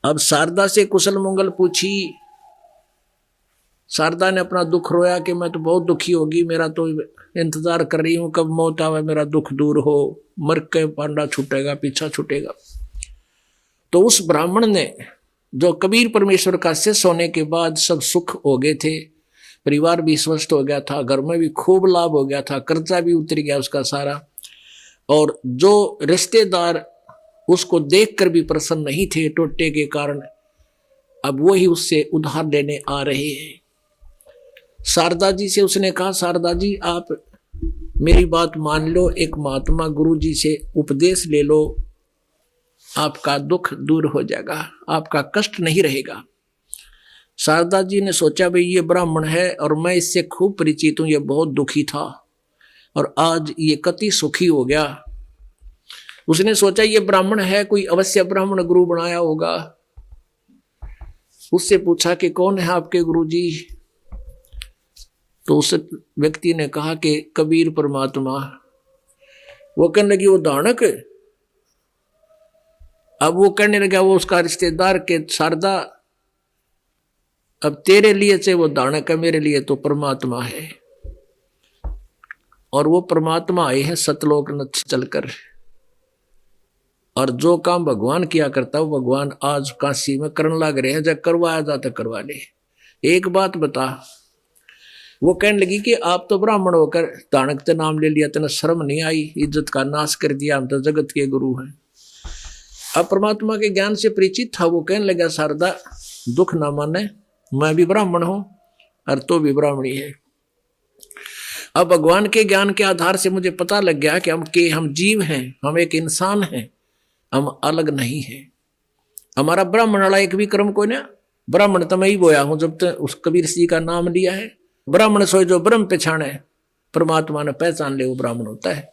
अब शारदा से कुशल मंगल पूछी। शारदा ने अपना दुख रोया कि मैं तो बहुत दुखी होगी, मेरा तो इंतजार कर रही हूं कब मौत आवे, मेरा दुख दूर हो, मर के पांडा छूटेगा, पीछा छूटेगा। तो उस ब्राह्मण ने, जो कबीर परमेश्वर का शिष्य होने के बाद सब सुख हो गए थे, परिवार भी स्वस्थ हो गया था, घर में भी खूब लाभ हो गया था, कर्जा भी उतर गया उसका सारा, और जो रिश्तेदार उसको देखकर भी प्रसन्न नहीं थे टोटे के कारण, अब वो ही उससे उधार लेने आ रहे हैं। शारदा जी से उसने कहा, शारदा जी आप मेरी बात मान लो, एक महात्मा गुरु जी से उपदेश ले लो, आपका दुख दूर हो जाएगा, आपका कष्ट नहीं रहेगा। शारदा जी ने सोचा, भाई ये ब्राह्मण है और मैं इससे खूब परिचित हूं, ये बहुत दुखी था और आज ये कति सुखी हो गया। उसने सोचा ये ब्राह्मण है, कोई अवश्य ब्राह्मण गुरु बनाया होगा। उससे पूछा कि कौन है आपके गुरु जी? तो उस व्यक्ति ने कहा कि कबीर परमात्मा। वो कहने लगी वो दानक। अब वो कहने लगा, वो उसका रिश्तेदार के शारदा, अब तेरे लिए से वो दानक है, मेरे लिए तो परमात्मा है। और वो परमात्मा आए हैं सतलोक नक्ष चलकर, और जो काम भगवान किया करता वो भगवान आज काशी में करने लग रहे हैं, जब करवाया जाता करवा ले। एक बात बता। वो कहने लगी कि आप तो ब्राह्मण होकर दानक ते नाम ले लिया, तेना शर्म नहीं आई? इज्जत का नाश कर दिया, हम तो जगत के गुरु हैं। अब परमात्मा के ज्ञान से परिचित था, वो कहने लगा, शारदा दुख ना माने, मैं भी ब्राह्मण हूं और तो भी ब्राह्मणी है। अब भगवान के ज्ञान के आधार से मुझे पता लग गया कि हम जीव हैं, हम एक इंसान हैं, हम अलग नहीं है। हमारा ब्राह्मण वाला एक भी कर्म कोई ना, ब्राह्मण तो मैं ही बोया हूं जब तक उस कबीर सिंह का नाम लिया है। ब्राह्मण सोए जो ब्रह्म पहचाने, परमात्मा ने पहचान ले, वो ब्राह्मण होता है।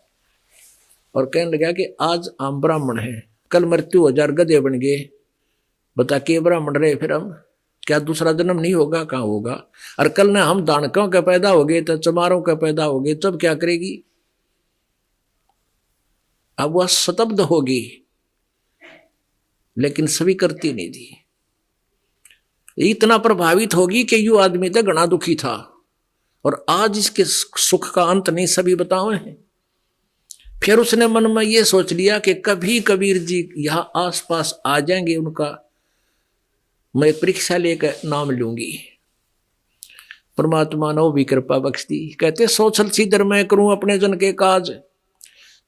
और कहने लगा कि आज हम ब्राह्मण हैं, कल मृत्यु हो जाए गधे बन गए, बता के ब्राह्मण रहे, फिर हम क्या दूसरा जन्म नहीं होगा? कहाँ होगा? और कल ने हम दानकों के पैदा हो गए तो चमारों के पैदा हो गए, तब क्या करेगी? अब वह स्तब्ध होगी, लेकिन सभी करती नहीं थी। इतना प्रभावित होगी कि यू आदमी तो घना दुखी था और आज इसके सुख का अंत नहीं, सभी बताओ हैं। फिर उसने मन में यह सोच लिया कि कभी कबीर जी यहां आसपास आ जाएंगे, उनका मैं परीक्षा लेकर नाम लूंगी। परमात्मा ने वो भी कृपा बख्श दी। कहते सोचल सीधर मैं करूं अपने जन के काज।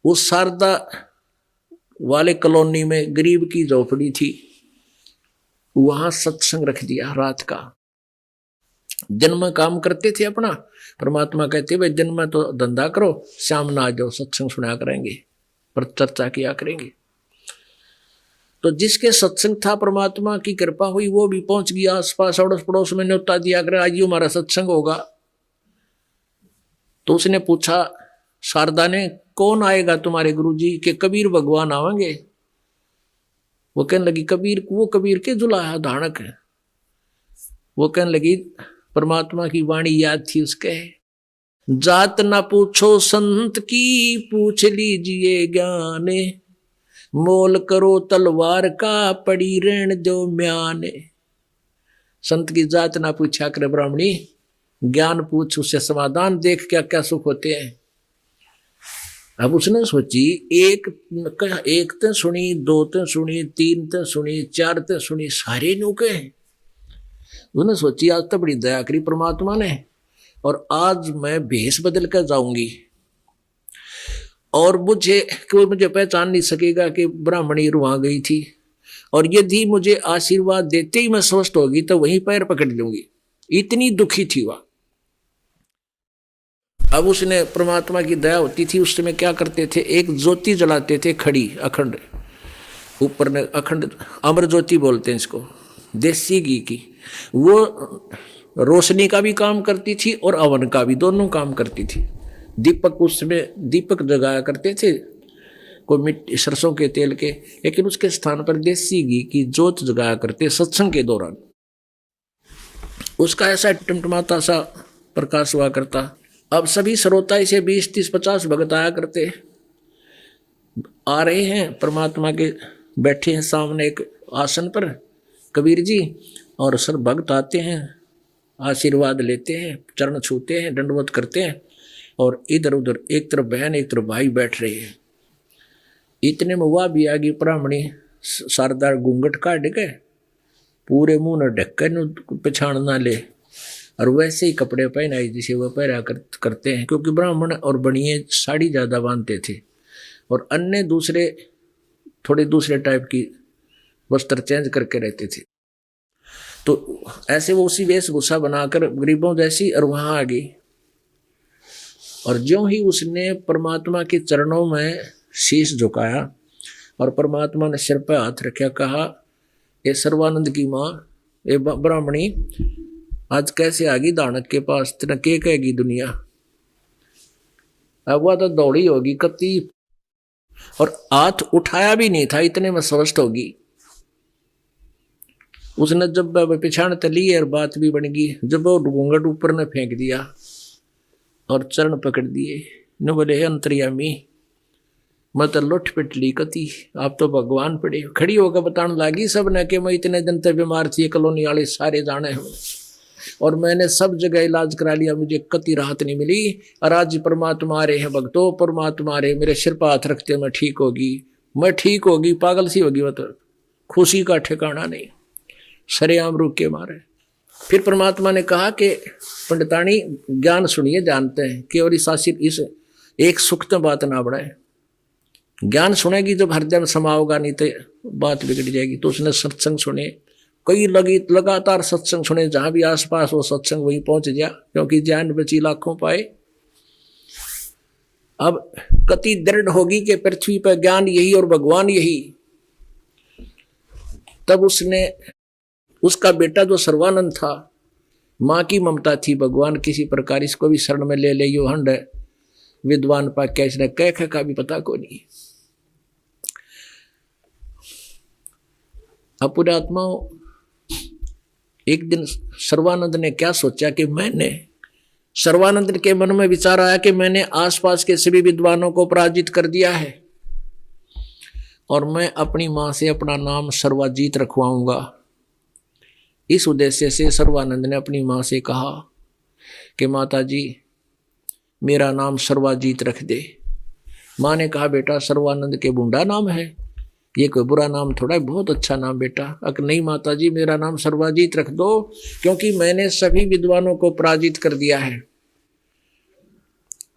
उस शारदा वाले कॉलोनी में गरीब की झोपड़ी थी, वहां सत्संग रख दिया रात का। दिन में काम करते थे अपना, परमात्मा कहते भाई दिन में तो धंधा करो, शाम ना आ जाओ, सत्संग सुना करेंगे, पर चर्चा किया करेंगे। तो जिसके सत्संग था, परमात्मा की कृपा हुई, वो भी पहुंच गया आसपास, अड़ोस पड़ोस में न्योता दिया करे, आज हमारा सत्संग होगा। तो उसने पूछा शारदा ने, कौन आएगा तुम्हारे गुरुजी? के कबीर भगवान आवेंगे। वो कहने लगी कबीर, वो कबीर के जुलाहा धानक है। वो कहने लगी परमात्मा की वाणी याद थी उसके, जात ना पूछो संत की, पूछ लीजिए ज्ञाने, मोल करो तलवार का, पड़ी ऋण जो म्याने। संत की जात ना पूछा करे ब्राह्मणी, ज्ञान पूछ, उससे समाधान देख क्या क्या सुख होते हैं। अब उसने सोची, एक एक ते सुनी, दो ते सुनी, तीन ते सुनी, चार ते सुनी, सारे नुके। उसने सोची आज तो बड़ी दया करी परमात्मा ने, और आज मैं भेष बदल कर जाऊंगी और मुझे कोई मुझे पहचान नहीं सकेगा कि ब्राह्मणी वहां गई थी, और यदि मुझे आशीर्वाद देते ही मैं स्वस्थ होगी तो वहीं पैर पकड़ लूंगी। इतनी दुखी थी वह। अब उसने, परमात्मा की दया होती थी, उस समय क्या करते थे, एक ज्योति जलाते थे खड़ी अखंड, ऊपर ने अखंड अमर ज्योति बोलते हैं इसको, देसी घी की। वो रोशनी का भी काम करती थी और अवन का भी, दोनों काम करती थी। दीपक, उसमें दीपक जगाया करते थे कोई मिट्टी सरसों के तेल के, लेकिन उसके स्थान पर देसी घी की जोत जगाया करते सत्संग के दौरान। उसका ऐसा टिमटमाता सा प्रकाश हुआ करता। अब सभी श्रोता इसे 20, 30, 50 भगत आया करते, आ रहे हैं परमात्मा के, बैठे हैं सामने एक आसन पर कबीर जी, और सर भक्त आते हैं, आशीर्वाद लेते हैं, चरण छूते हैं, दंडवत करते हैं, और इधर उधर एक तरफ बहन एक तरफ भाई बैठ रहे हैं। इतने में वह भी आ गई ब्राह्मणी, सरदार घूंघट काट के पूरे मुंह न ढक के पछाण ना ले, और वैसे ही कपड़े पहनाए जिसे वह पहरा करते हैं, क्योंकि ब्राह्मण और बनिए साड़ी ज़्यादा बांधते थे, और अन्य दूसरे थोड़े दूसरे टाइप की वस्त्र चेंज करके रहते थे। तो ऐसे वो उसी वेशभूषा बनाकर गरीबों जैसी, और वहाँ आ गई। और ज्यों ही उसने परमात्मा के चरणों में शीश झुकाया और परमात्मा ने सिर पर हाथ रखा, कहा, ये सर्वानंद की माँ, ये ब्राह्मणी आज कैसे आ गई दानक के पास, तेरा के कहेगी दुनिया। अब वह तो दौड़ी होगी कति, और हाथ उठाया भी नहीं था, इतने में स्वस्थ होगी। उसने जब पिछाड़ तली और बात भी बन गई, जब वो घूंघट ऊपर ने फेंक दिया और चरण पकड़ दिए, न बोले, हे अंतर्यामी, मैं तो लुट पिट ली कति, आप तो भगवान पड़े। खड़ी होकर बताने लगी सब ने कि मैं इतने दिन तक बीमार थी, कॉलोनी वाले सारे जाने हैं, और मैंने सब जगह इलाज करा लिया, मुझे कति राहत नहीं मिली, और आज परमात्मा आ रहे हैं भक्तों, परमात्मा आ रहे, मेरे सिर पर हाथ रखते मैं ठीक होगी, मैं ठीक होगी। पागल सी होगी वह तो, खुशी का ठिकाना नहीं, सरेआम रूक के मारे। फिर परमात्मा ने कहा कि पंडितानी ज्ञान सुनिए, जानते हैं कि और इस एक सुख तो बात ना बढ़ाए, ज्ञान सुनेगी जब हृदय में समा होगा, नहीं तो बात बिगड़ जाएगी। तो उसने सत्संग सुने, कई लगातार सत्संग सुने, जहां भी आसपास वो सत्संग वहीं पहुंच गया, क्योंकि ज्ञान बची लाखों पाए। अब कति दृढ़ होगी कि पृथ्वी पर ज्ञान यही और भगवान यही। तब उसने, उसका बेटा जो सर्वानंद था, माँ की ममता थी, भगवान किसी प्रकार इसको भी शरण में ले यो हंड विद्वान पा क्या, इसने कह का भी पता को नहीं। अब पूरे आत्माओं, एक दिन सर्वानंद ने क्या सोचा कि सर्वानंद के मन में विचार आया कि मैंने आसपास के सभी विद्वानों को पराजित कर दिया है, और मैं अपनी मां से अपना नाम सर्वाजीत रखवाऊंगा। इस उद्देश्य से सर्वानंद ने अपनी मां से कहा कि माता जी, मेरा नाम सर्वाजीत रख दे। मां ने कहा, बेटा सर्वानंद के बुंडा नाम है, ये कोई बुरा नाम थोड़ा है, बहुत अच्छा नाम बेटा। अक नहीं माता जी, मेरा नाम सर्वाजीत रख दो, क्योंकि मैंने सभी विद्वानों को पराजित कर दिया है,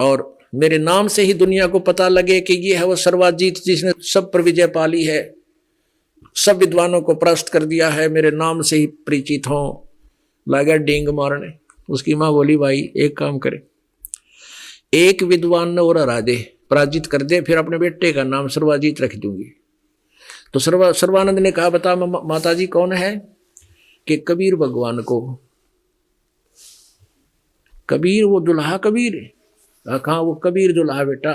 और मेरे नाम से ही दुनिया को पता लगे कि ये है वो सर्वाजीत जिसने सब पर विजय पाली है, सब विद्वानों को परास्त कर दिया है, मेरे नाम से ही परिचित हो। लगा डींग मारने। उसकी माँ बोली, भाई एक काम करे, एक विद्वान ने और हरा दे, पराजित कर दे, फिर अपने बेटे का नाम सर्वाजीत रख दूंगी। तो सर्वानंद ने कहा, बता माता जी कौन है? कि कबीर भगवान को। कबीर वो दुल्हा कबीर है? कहा वो कबीर दुल्हा बेटा।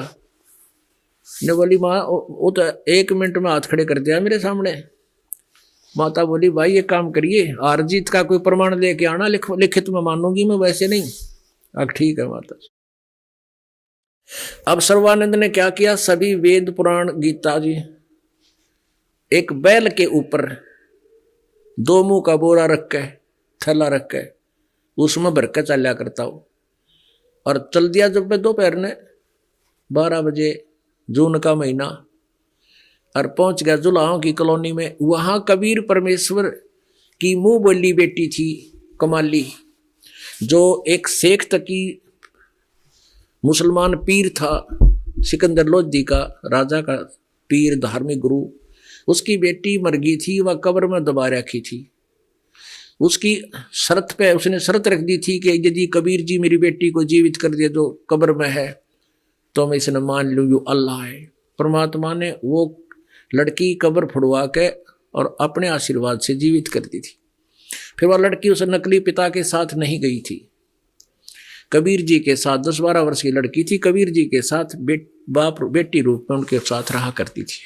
ने बोली, माँ वो तो 1 मिनट में हाथ खड़े कर दिया मेरे सामने। माता बोली, भाई ये काम करिए, हार जीत का कोई प्रमाण लेके आना, लिखित में मानूंगी मैं, वैसे नहीं। अब ठीक है माता जी। अब सर्वानंद ने क्या किया, सभी वेद पुराण गीता जी एक बैल के ऊपर 2 मुंह का बोरा रख के, थैला रख के, उसमें भर के चलिया करता हूं। और चल दिया जब मैं दोपहर ने 12 बजे जून का महीना, और पहुंच गया जुलाहों की कॉलोनी में। वहां कबीर परमेश्वर की मुंह बोली बेटी थी कमाली, जो एक शेख तकी मुसलमान पीर था, सिकंदर लोधी का राजा का पीर धार्मिक गुरु, उसकी बेटी मर गई थी, वह कब्र में दबा रखी थी। उसकी शर्त पे उसने शर्त रख दी थी कि यदि कबीर जी मेरी बेटी को जीवित कर दिए जो कब्र में है तो मैं इसने मान लूँ यू अल्लाह है। परमात्मा ने वो लड़की कब्र फुड़वा के और अपने आशीर्वाद से जीवित कर दी थी। फिर वह लड़की उस नकली पिता के साथ नहीं गई थी, कबीर जी के साथ 10-12 वर्ष की लड़की थी, कबीर जी के साथ बाप बेटी रूप में उनके साथ रहा करती थी।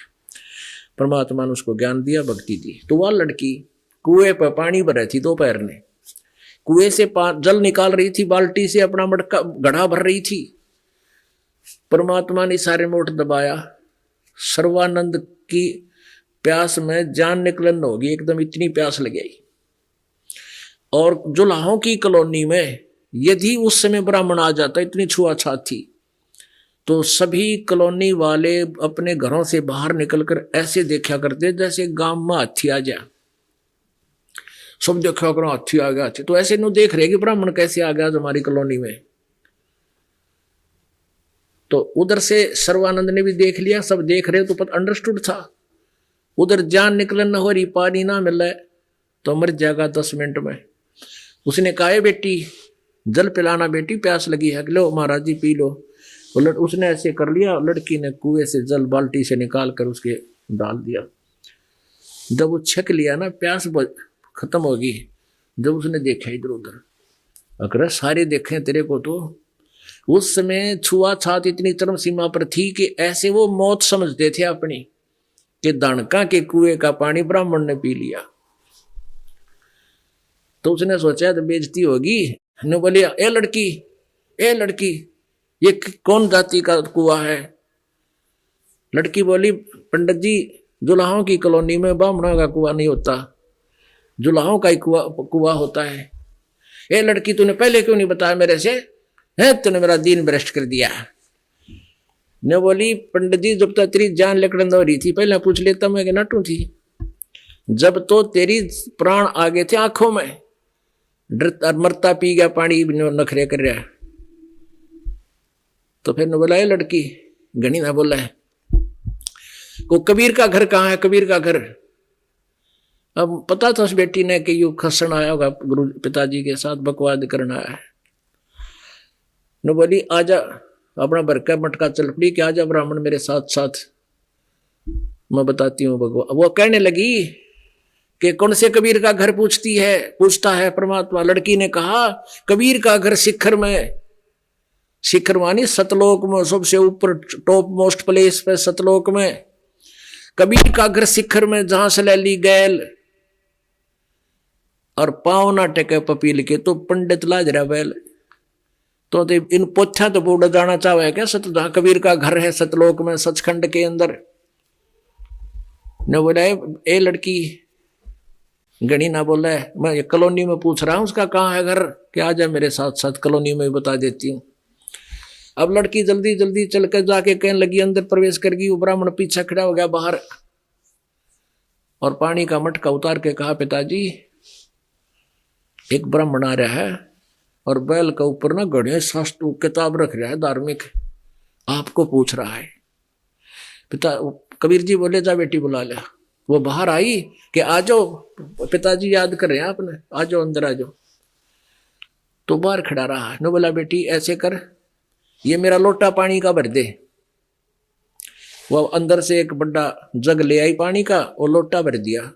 परमात्मा ने उसको ज्ञान दिया, भक्ति दी। तो वह लड़की कुएं पर पानी भर रही थी, दोपहर ने कुएं से जल निकाल रही थी, बाल्टी से अपना मटका घड़ा भर रही थी। परमात्मा ने सारे मोट दबाया, सर्वानंद की प्यास में जान निकलन होगी, एकदम इतनी प्यास लग गई। और जुलाहों की कॉलोनी में यदि उस समय ब्राह्मण आ जाता, इतनी छुआछात थी, तो सभी कॉलोनी वाले अपने घरों से बाहर निकलकर ऐसे देखा करते जैसे गांव में हाथी आ जाए। सब देखा करो हाथी आ गया, तो ऐसे नु देख रहे कि ब्राह्मण कैसे आ गया हमारी कॉलोनी में। तो उधर से सर्वानंद ने भी देख लिया, सब देख रहे तो पता अंडरस्टूड था। उधर जान निकलन न हो रही, पानी ना मिले तो मर जाएगा 10 मिनट में। उसने कहा बेटी जल पिलाना, बेटी प्यास लगी है, लो महाराज जी पी लो। उसने ऐसे कर लिया, लड़की ने कुएं से जल बाल्टी से निकाल कर उसके डाल दिया। जब वो छक लिया ना, प्यास खत्म होगी। जब उसने देखा इधर उधर, अगर सारे देखे तेरे को, तो उस समय छुआछात इतनी चरम सीमा पर थी कि ऐसे वो मौत समझते थे अपनी, कि दानका के कुएं का पानी ब्राह्मण ने पी लिया। तो उसने सोचा तो बेइज्जती होगी, ने बोलिया ए लड़की ये कौन जाति का कुआं है? लड़की बोली पंडित जी जुलाहों की कॉलोनी में ब्राह्मणों का कुआं नहीं होता, जुलाहों का ही कुआं होता है। ए लड़की तूने पहले क्यों नहीं बताया मेरे से, है तूने मेरा दीन भ्रष्ट कर दिया। ने बोली पंडित जी जब तक तेरी जान लेकर हो रही थी पहले पूछ लेता मैं कि नटू थी, जब तो तेरी प्राण आ गए थे आंखों में, डरता मरता पी गया पानी नखरे कर रहा। तो फिर ने बोला ये लड़की गणी ना बोला है को कबीर का घर कहाँ है, कबीर का घर। अब पता था उस बेटी ने कि यू खसन आया होगा, गुरु पिताजी के साथ बकवाद करना आया है। ने बोली आजा, अपना भरका मटका चल पड़ी कि आजा ब्राह्मण मेरे साथ साथ, मैं बताती हूँ भगवान। वो कहने लगी कि कौन से कबीर का घर पूछता है परमात्मा। लड़की ने कहा कबीर का घर शिखर में, शिखर मानी सतलोक में, सबसे ऊपर टॉप मोस्ट प्लेस पे सतलोक में। कबीर का घर शिखर में जहां से ले ली गैल और पाँव ना टेके पपील के, तो पंडित लाज रहा बैल। तो इन पोछा तो बूढ़ा जाना चाहे क्या सत, जहां कबीर का घर है सतलोक में, सचखंड के अंदर। ने बोला ए लड़की गणी ना बोला है, मैं कॉलोनी में पूछ रहा हूं उसका कहाँ है घर, कि आ जाए मेरे साथ साथ कॉलोनी में बता देती हूँ। अब लड़की जल्दी जल्दी चल कर जाके कहने लगी, अंदर प्रवेश कर गई। वो ब्राह्मण पीछे खड़ा हो गया बाहर और पानी का मटका उतार के कहा पिताजी एक ब्राह्मण आ रहा है और बैल के ऊपर ना गढ़े शास्त्र किताब रख रहा है धार्मिक, आपको पूछ रहा है। पिता कबीर जी बोले जा बेटी बुला ले। वो बाहर आई कि आ जाओ पिताजी याद कर रहे हैं आपने, आ जाओ अंदर आ जाओ। तो बाहर खड़ा रहा। ने बोला बेटी ऐसे कर, ये मेरा लोटा पानी का भर दे। वो अंदर से एक बड़ा जग ले आई पानी का और लोटा भर दिया।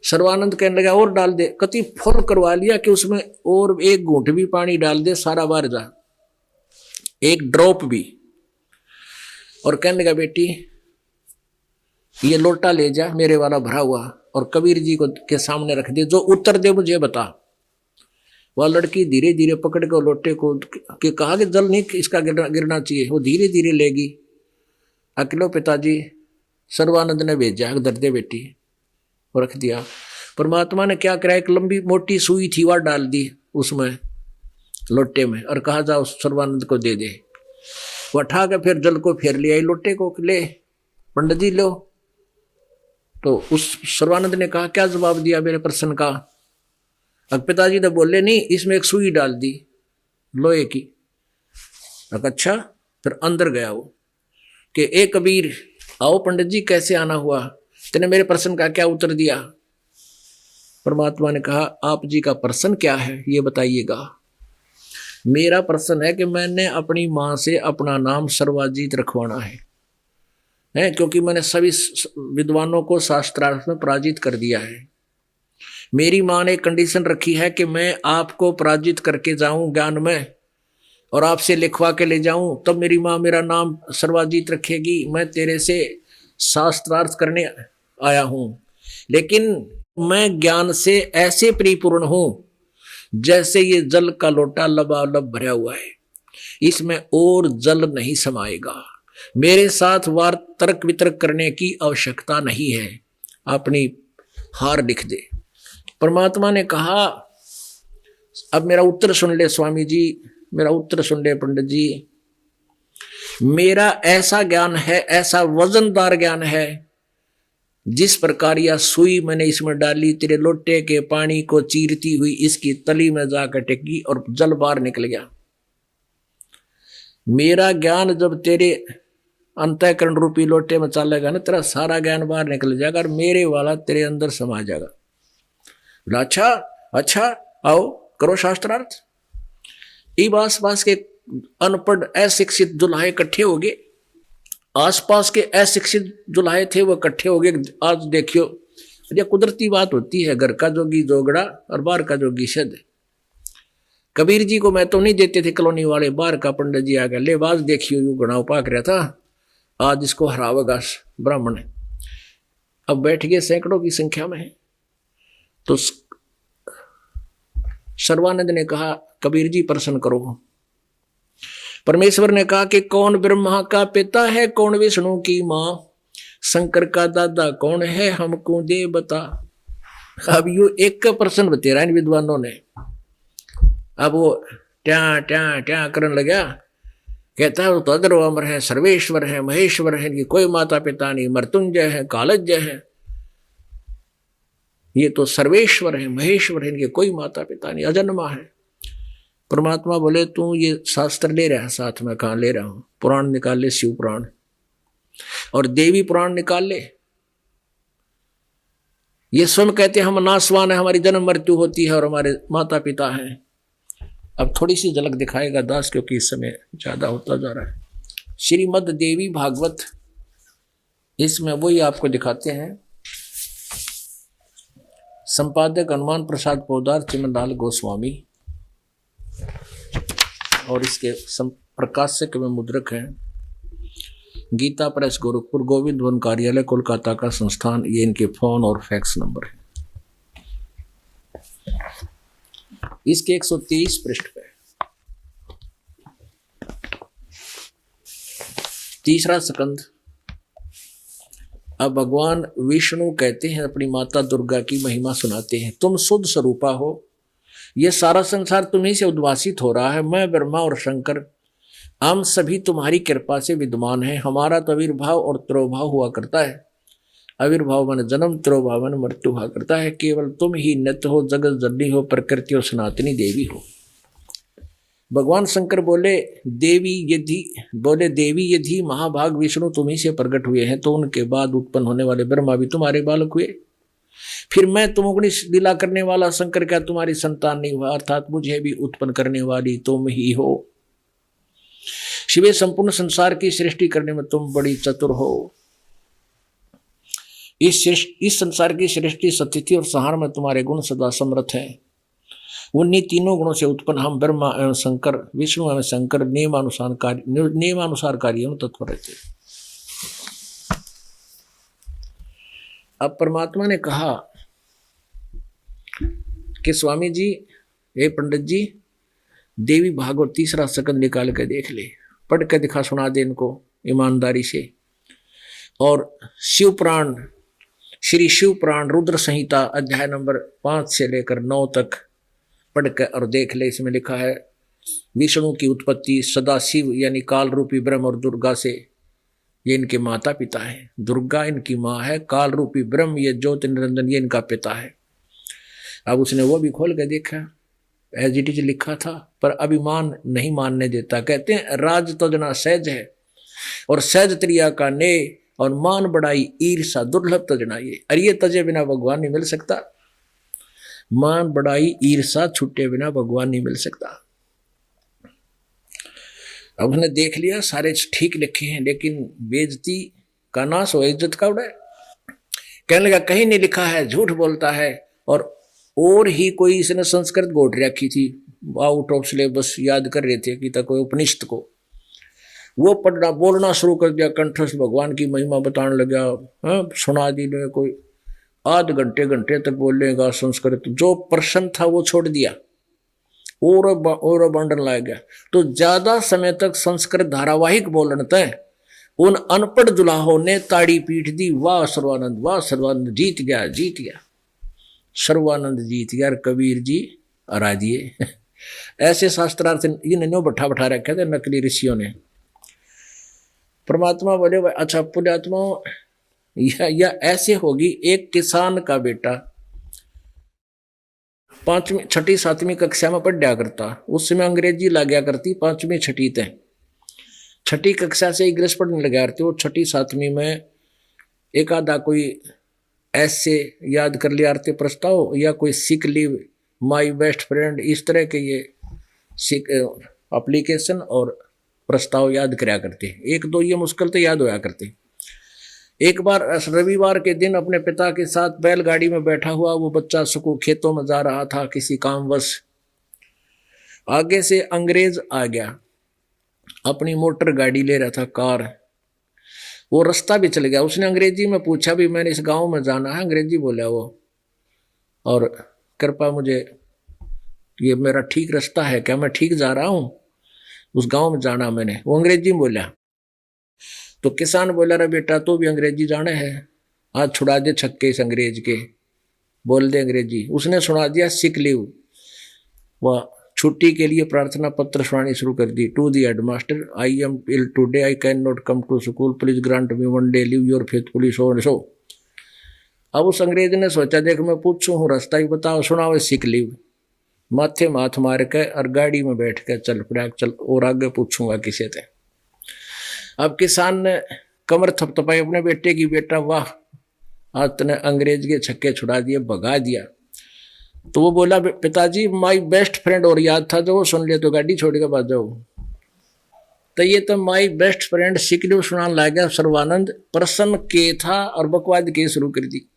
सर्वानंद कहने लगा और डाल दे, कति फुल करवा लिया कि उसमें और एक घूंट भी पानी डाल दे, सारा बाहर जा, एक ड्रॉप भी। और कहने लगा बेटी ये लोटा ले जा मेरे वाला भरा हुआ और कबीर जी को के सामने रख दे, जो उत्तर दे मुझे बता। वह लड़की धीरे धीरे पकड़ के लोटे को के कहा कि जल नहीं इसका गिरना चाहिए। वो धीरे धीरे लेगी। अकेलो पिताजी सर्वानंद ने भेजा धर दे बेटी, और रख दिया। परमात्मा ने क्या करा, एक लंबी मोटी सुई थी वह डाल दी उसमें लोटे में और कहा जा उस सर्वानंद को दे दे। वो उठा के फिर जल को फेर लिया लोटे को, ले पंडित जी लो। तो उस सर्वानंद ने कहा क्या जवाब दिया मेरे प्रश्न का? अब पिताजी तो बोले नहीं, इसमें एक सुई डाल दी लोहे की। अच्छा, फिर अंदर गया वो कि ए कबीर आओ पंडित जी कैसे आना हुआ, तेने मेरे प्रश्न का क्या उत्तर दिया? परमात्मा ने कहा आप जी का प्रश्न क्या है ये बताइएगा। मेरा प्रश्न है कि मैंने अपनी माँ से अपना नाम सर्वाजीत रखवाना है, क्योंकि मैंने सभी विद्वानों को शास्त्रार्थ में पराजित कर दिया है। मेरी माँ ने कंडीशन रखी है कि मैं आपको पराजित करके जाऊं ज्ञान में और आपसे लिखवा के ले जाऊं, तब मेरी माँ मेरा नाम सर्वाजीत रखेगी। मैं तेरे से शास्त्रार्थ करने आया हूं, लेकिन मैं ज्ञान से ऐसे परिपूर्ण हूं जैसे ये जल का लोटा लबालब भरा हुआ है, इसमें और जल नहीं समाएगा। मेरे साथ वार तर्क वितर्क करने की आवश्यकता नहीं है, अपनी हार लिख दे। परमात्मा ने कहा अब मेरा उत्तर सुन ले स्वामी जी, मेरा उत्तर सुन ले पंडित जी। मेरा ऐसा ज्ञान है, ऐसा वजनदार ज्ञान है, जिस प्रकार यह सुई मैंने इसमें डाली तेरे लोटे के पानी को चीरती हुई इसकी तली में जाकर टेकी और जल बाहर निकल गया। मेरा ज्ञान जब तेरे अंतःकरण रूपी लोटे में चलेगा ना, तेरा सारा ज्ञान बाहर निकल जाएगा और मेरे वाला तेरे अंदर समा जाएगा। अच्छा अच्छा आओ करो शास्त्रार्थ। इब आसपास के अनपढ़ अशिक्षित दुल्हे इकट्ठे हो गए, आसपास के अशिक्षित दुल्हे थे वो इकट्ठे हो गए। आज देखियो ये कुदरती बात होती है, घर का जोगी जोगड़ा और बाहर का जोगी शद। कबीर जी को मैं तो नहीं देते थे कॉलोनी वाले, बाहर का पंडित जी आ गया, ले बाज देखियो यू गणाव पाक रहा था, आज इसको हरावेगा ब्राह्मण। अब बैठ गए सैकड़ों की संख्या में। तो सर्वानंद ने कहा कबीर जी प्रश्न करो। परमेश्वर ने कहा कि कौन ब्रह्मा का पिता है, कौन विष्णु की माँ, शंकर का दादा कौन है, हमको दे बता। अब यू एक का प्रश्न बते रहा इन विद्वानों ने। अब वो ट्या ट्या ट्या करने लगा, कहता है वो तो अदर अमर है, सर्वेश्वर है, महेश्वर है, इनकी कोई माता पिता नहीं, मृत्युंजय है, कालज्जय है, ये तो सर्वेश्वर है, महेश्वर है, इनके कोई माता पिता नहीं, अजन्मा है। परमात्मा बोले तू ये शास्त्र ले रहा है साथ में? कहाँ ले रहा हूं, पुराण निकाल ले, शिव पुराण और देवी पुराण निकाल ले। ये स्वयं कहते हैं हम नासवान है, हमारी जन्म मृत्यु होती है और हमारे माता पिता हैं। अब थोड़ी सी झलक दिखाएगा दास, क्योंकि इस समय ज्यादा होता जा रहा है। श्रीमद् देवी भागवत, इसमें वही आपको दिखाते हैं। संपादक हनुमान प्रसाद पोदार, चिमनलाल गोस्वामी, और इसके प्रकाशक में मुद्रक हैं गीता प्रेस गोरखपुर, गोविंद वन कार्यालय कोलकाता का संस्थान। ये इनके फोन और फैक्स नंबर है। इसके 123 पृष्ठ पे तीसरा स्कंद। अब भगवान विष्णु कहते हैं अपनी माता दुर्गा की महिमा सुनाते हैं, तुम शुद्ध स्वरूपा हो, ये सारा संसार तुम्ही से उद्भासित हो रहा है। मैं ब्रह्मा और शंकर हम सभी तुम्हारी कृपा से विद्यमान हैं। हमारा तो आविर्भाव और तिरोभाव हुआ करता है। आविर्भाव मन जन्म, तिरोभाव मन मृत्यु हुआ करता है। केवल तुम ही नित्य हो, जगत जननी हो, प्रकृति और सनातनी देवी हो। भगवान शंकर बोले देवी यदि महाभाग विष्णु तुम्ही से प्रकट हुए हैं, तो उनके बाद उत्पन्न होने वाले ब्रह्मा भी तुम्हारे बालक हुए। फिर मैं तुमको लीला करने वाला शंकर क्या तुम्हारी संतान नहीं हुआ? अर्थात मुझे भी उत्पन्न करने वाली तुम ही हो। शिवे संपूर्ण संसार की सृष्टि करने में तुम बड़ी चतुर हो। इस संसार की सृष्टि, स्थिति और संहार में तुम्हारे गुण सदा समर्थ हैं। उन्हीं तीनों गुणों से उत्पन्न हम ब्रह्मा एवं शंकर, विष्णु एवं शंकर नियमानुसार कार्यों में तत्पर रहते। अब परमात्मा ने कहा कि स्वामी जी, हे पंडित जी, देवी भागवत तीसरा स्कंद निकाल के देख ले, पढ़ के दिखा, सुना दे इनको ईमानदारी से। और शिवपुराण, श्री शिवपुराण रुद्र संहिता अध्याय नंबर 5 से लेकर 9 तक पढ़ के और देख ले। इसमें लिखा है विष्णु की उत्पत्ति सदाशिव यानी काल रूपी ब्रह्म और दुर्गा से, ये इनके माता पिता है। दुर्गा इनकी माँ है, काल रूपी ब्रह्म ये ज्योति निरंजन ये इनका पिता है। अब उसने वो भी खोल के देखा, एज इट इज लिखा था, पर अभिमान नहीं मानने देता। कहते हैं राज तजना सहज है और सहज त्रिया का ने, और मान बढ़ाई ईर्षा दुर्लभ तजना ये। अरे ये तजे बिना भगवान नहीं मिल सकता। मान बढ़ाई ईर्षा छूटे बिना भगवान नहीं मिल सकता। अब उसने देख लिया सारे ठीक लिखे हैं, लेकिन बेइज्जती का नाश हो, इज्जत का उड़ा। कहने लगा कहीं नहीं लिखा है, झूठ बोलता है। और ही कोई इसने संस्कृत गोट रखी थी, आउट ऑफ सिलेबस याद कर रहे थे कि तक कोई उपनिषद को, वो पढ़ना बोलना शुरू कर दिया, कंठस्थ भगवान की महिमा बताने लगा। सुना दी ने कोई आध घंटे तक बोलेगा संस्कृत। जो प्रश्न था वो छोड़ दिया और बंडन लाया गया। तो ज्यादा समय तक संस्कृत धारावाहिक बोलने तय उन अनपढ़ दुल्हाओं ने ताड़ी पीट दी। वाह सर्वानंद, वाह सर्वानंद, जीत गया, जीत गया, सर्वानंद जीत गया। कबीर जी हरा दिए। ऐसे शास्त्रार्थ इन्होंने बैठा रखे थे नकली ऋषियों ने। परमात्मा बोले अच्छा पुण्यात्मा, या ऐसे होगी। एक किसान का बेटा 5वीं 6ठी 7वीं कक्षा में पढ़ा करता, उस समय अंग्रेजी लग गया करती 5वीं 6ठी तक। 6ठी कक्षा से इंग्लिश पढ़ने लगा करते, वो 6ठी 7वीं में एक आधा कोई ऐसे याद कर लिया करते प्रस्ताव, या कोई sick leave, my best friend, इस तरह के ये एप्लीकेशन और प्रस्ताव याद कराया करते। एक दो ये मुश्किल तो याद होया करते। एक बार रविवार के दिन अपने पिता के साथ बैलगाड़ी में बैठा हुआ वो बच्चा स्कूल खेतों में जा रहा था किसी कामवश। आगे से अंग्रेज आ गया, अपनी मोटर गाड़ी ले रहा था, कार। वो रास्ता भी चल गया। उसने अंग्रेजी में पूछा भी मैंने इस गांव में जाना है, अंग्रेजी बोला वो, और कृपा मुझे ये मेरा ठीक रास्ता है क्या, मैं ठीक जा रहा हूँ, उस गांव में जाना मैंने। वो अंग्रेजी में बोला। तो किसान बोला रे बेटा तो भी अंग्रेजी जाने है, आज छुड़ा दे छक्के इस अंग्रेज के, बोल दे अंग्रेजी। उसने सुना दिया सिक लीव, वह छुट्टी के लिए प्रार्थना पत्र सुनानी शुरू कर दी। To the headmaster, I am ill today, I can not come to school, please grant me 1 day leave your faithfully so and so. अब उस अंग्रेज ने सोचा देख मैं पूछूं हूँ रास्ता ही बताओ, सुनाओ सिक लीव। माथे में हाथ मार के और गाड़ी में बैठ के चल पड़ा, चल और आगे पूछूंगा किसे थे। अब किसान ने कमर थपथपाई अपने बेटे की, बेटा वाह आज तने अंग्रेज के छक्के छुड़ा दिए, भगा दिया। तो वो बोला पिताजी माई बेस्ट फ्रेंड और याद था, जो वो सुन लिया तो गाड़ी छोड़ के बाद जाओ। तो ये तो माई बेस्ट फ्रेंड सिकलिव सुनाने लग गया। सर्वानंद प्रसन्न के था और बकवाद के शुरू कर दी।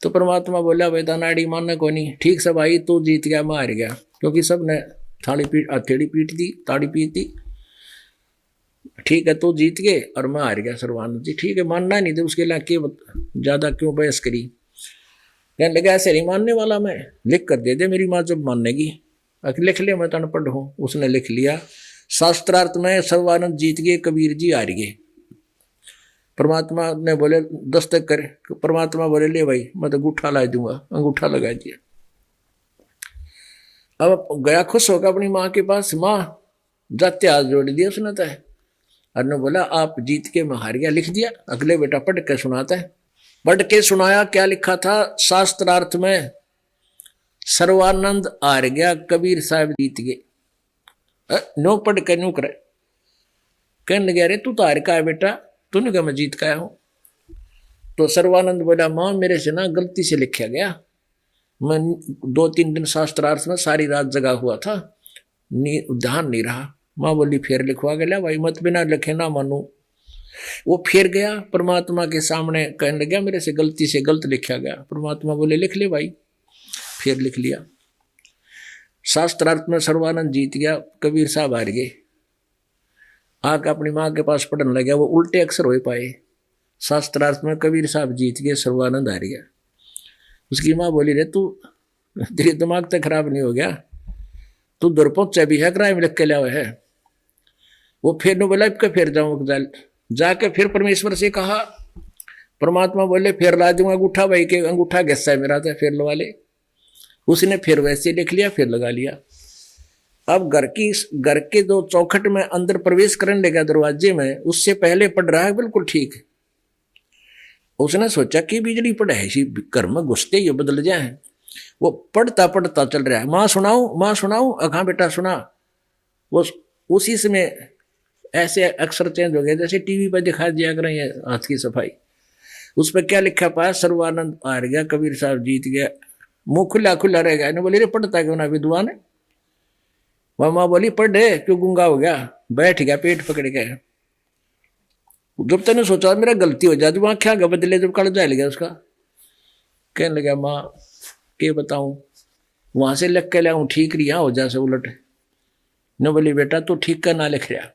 तो परमात्मा बोला बेटा नाड़ी मानने को नहीं, ठीक से भाई तू जीत गया, मैं हार गया, क्योंकि सब ने हथेड़ी पीट दी, ताड़ी पीट दी। ठीक है तू जीत गए और मैं हार गया सर्वानंद जी। ठीक है मानना नहीं थे, उसके लिए ज्यादा क्यों बहस करी। कहने लगा ऐसे नहीं मानने वाला मैं, लिख कर दे दे, मेरी माँ जब मानेगी। लिख ले, मैं तो अनपढ़ हूँ। उसने लिख लिया, शास्त्रार्थ में सर्वानंद जीत गए, कबीर जी हार गए। परमात्मा ने बोले दस्तक करे, परमात्मा बोले ले भाई मैं तो अंगूठा ला दूंगा, अंगूठा लगा दिया। अब गया खुश होकर अपनी माँ के पास, माँ जाते हाथ जोड़ दिया उसने तो। अरे बोला आप जीत के मैं हार गया, लिख दिया। अगले बेटा पढ़ के सुनाता है। पढ़ के सुनाया, क्या लिखा था शास्त्रार्थ में, सर्वानंद हार गया, कबीर साहब जीत गए। नो पढ़ के नो करे। कहने लगे अरे तू तो हार का है बेटा, तूने कहा मैं जीत का हूं। तो सर्वानंद बोला माँ मेरे से ना गलती से लिखा गया, मैं 2-3 दिन शास्त्रार्थ में सारी रात जगा हुआ था, ध्यान नहीं रहा। माँ बोली फिर लिखवा गया भाई, मत बिना लिखे ना मानू। वो फिर गया परमात्मा के सामने, कहने लगा मेरे से गलती से गलत लिखा गया। परमात्मा बोले लिख ले भाई, फिर लिख लिया। शास्त्रार्थ में सर्वानंद जीत गया, कबीर साहब हार गए। आके अपनी माँ के पास पढ़ने लगा, वो उल्टे अक्षर हो पाए। शास्त्रार्थ में कबीर साहब जीत गए, सर्वानंद हार गया। उसकी माँ बोली रे तू, तेरे दिमाग तो खराब नहीं हो गया, तू दर पहुंचा भी है, क्राइम लिख के लिया हुआ है। वो फिर न बोला फिर जाऊंगा, जाके फिर परमेश्वर से कहा। परमात्मा बोले फिर ला दूंगा अंगूठा, भाई के अंगूठा गस्सा है मेरा था, फिर लगा ले। उसने फिर वैसे लिख लिया, फिर लगा लिया। अब घर के दो चौखट में अंदर प्रवेश करने लगा दरवाजे में, उससे पहले पढ़ रहा है बिल्कुल ठीक। उसने सोचा कि बिजली पड़े इसी घर में घुसते ही बदल जाए। वो पढ़ता पढ़ता चल रहा है, माँ सुनाऊं माँ सुनाऊं, अखा बेटा सुना। वो उसी समय ऐसे अक्षर चेंज हो गए जैसे टीवी पर दिखा दिया करें ये हाथ की सफाई। उस पर क्या लिखा पाया, सर्वानंद हार गया, कबीर साहब जीत गया। मुंह खुला खुला रह गया। बोले रे पढ़ता क्यों ना विद्वान है। वह माँ बोली पढ़ दे, क्यों गूंगा हो गया, बैठ गया पेट पकड़ के। जब तूने सोचा मेरा गलती हो जाती, वहां क्या बदले, जब कल जाए लगा उसका। कहने लगा माँ के बताऊं, वहां से लिख के लाऊं ठीक रही हो जा से उलट। न बोली बेटा तू ठीक का ना लिख रहा,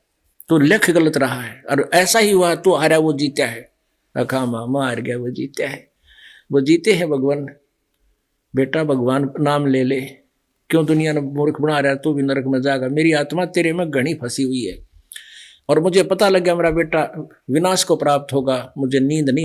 तू लिख गलत रहा है, और ऐसा ही हुआ, तू हारा वो जीता है। अखा माँ हार गया वो जीता है। वो जीते हैं भगवान। बेटा भगवान नाम ले ले, क्यों दुनिया ने मूर्ख बना रहा है, तू भी नरक में जाएगा। मेरी आत्मा तेरे में घनी फंसी हुई है, और मुझे पता लग गया मेरा बेटा विनाश को प्राप्त होगा, मुझे नींद नहीं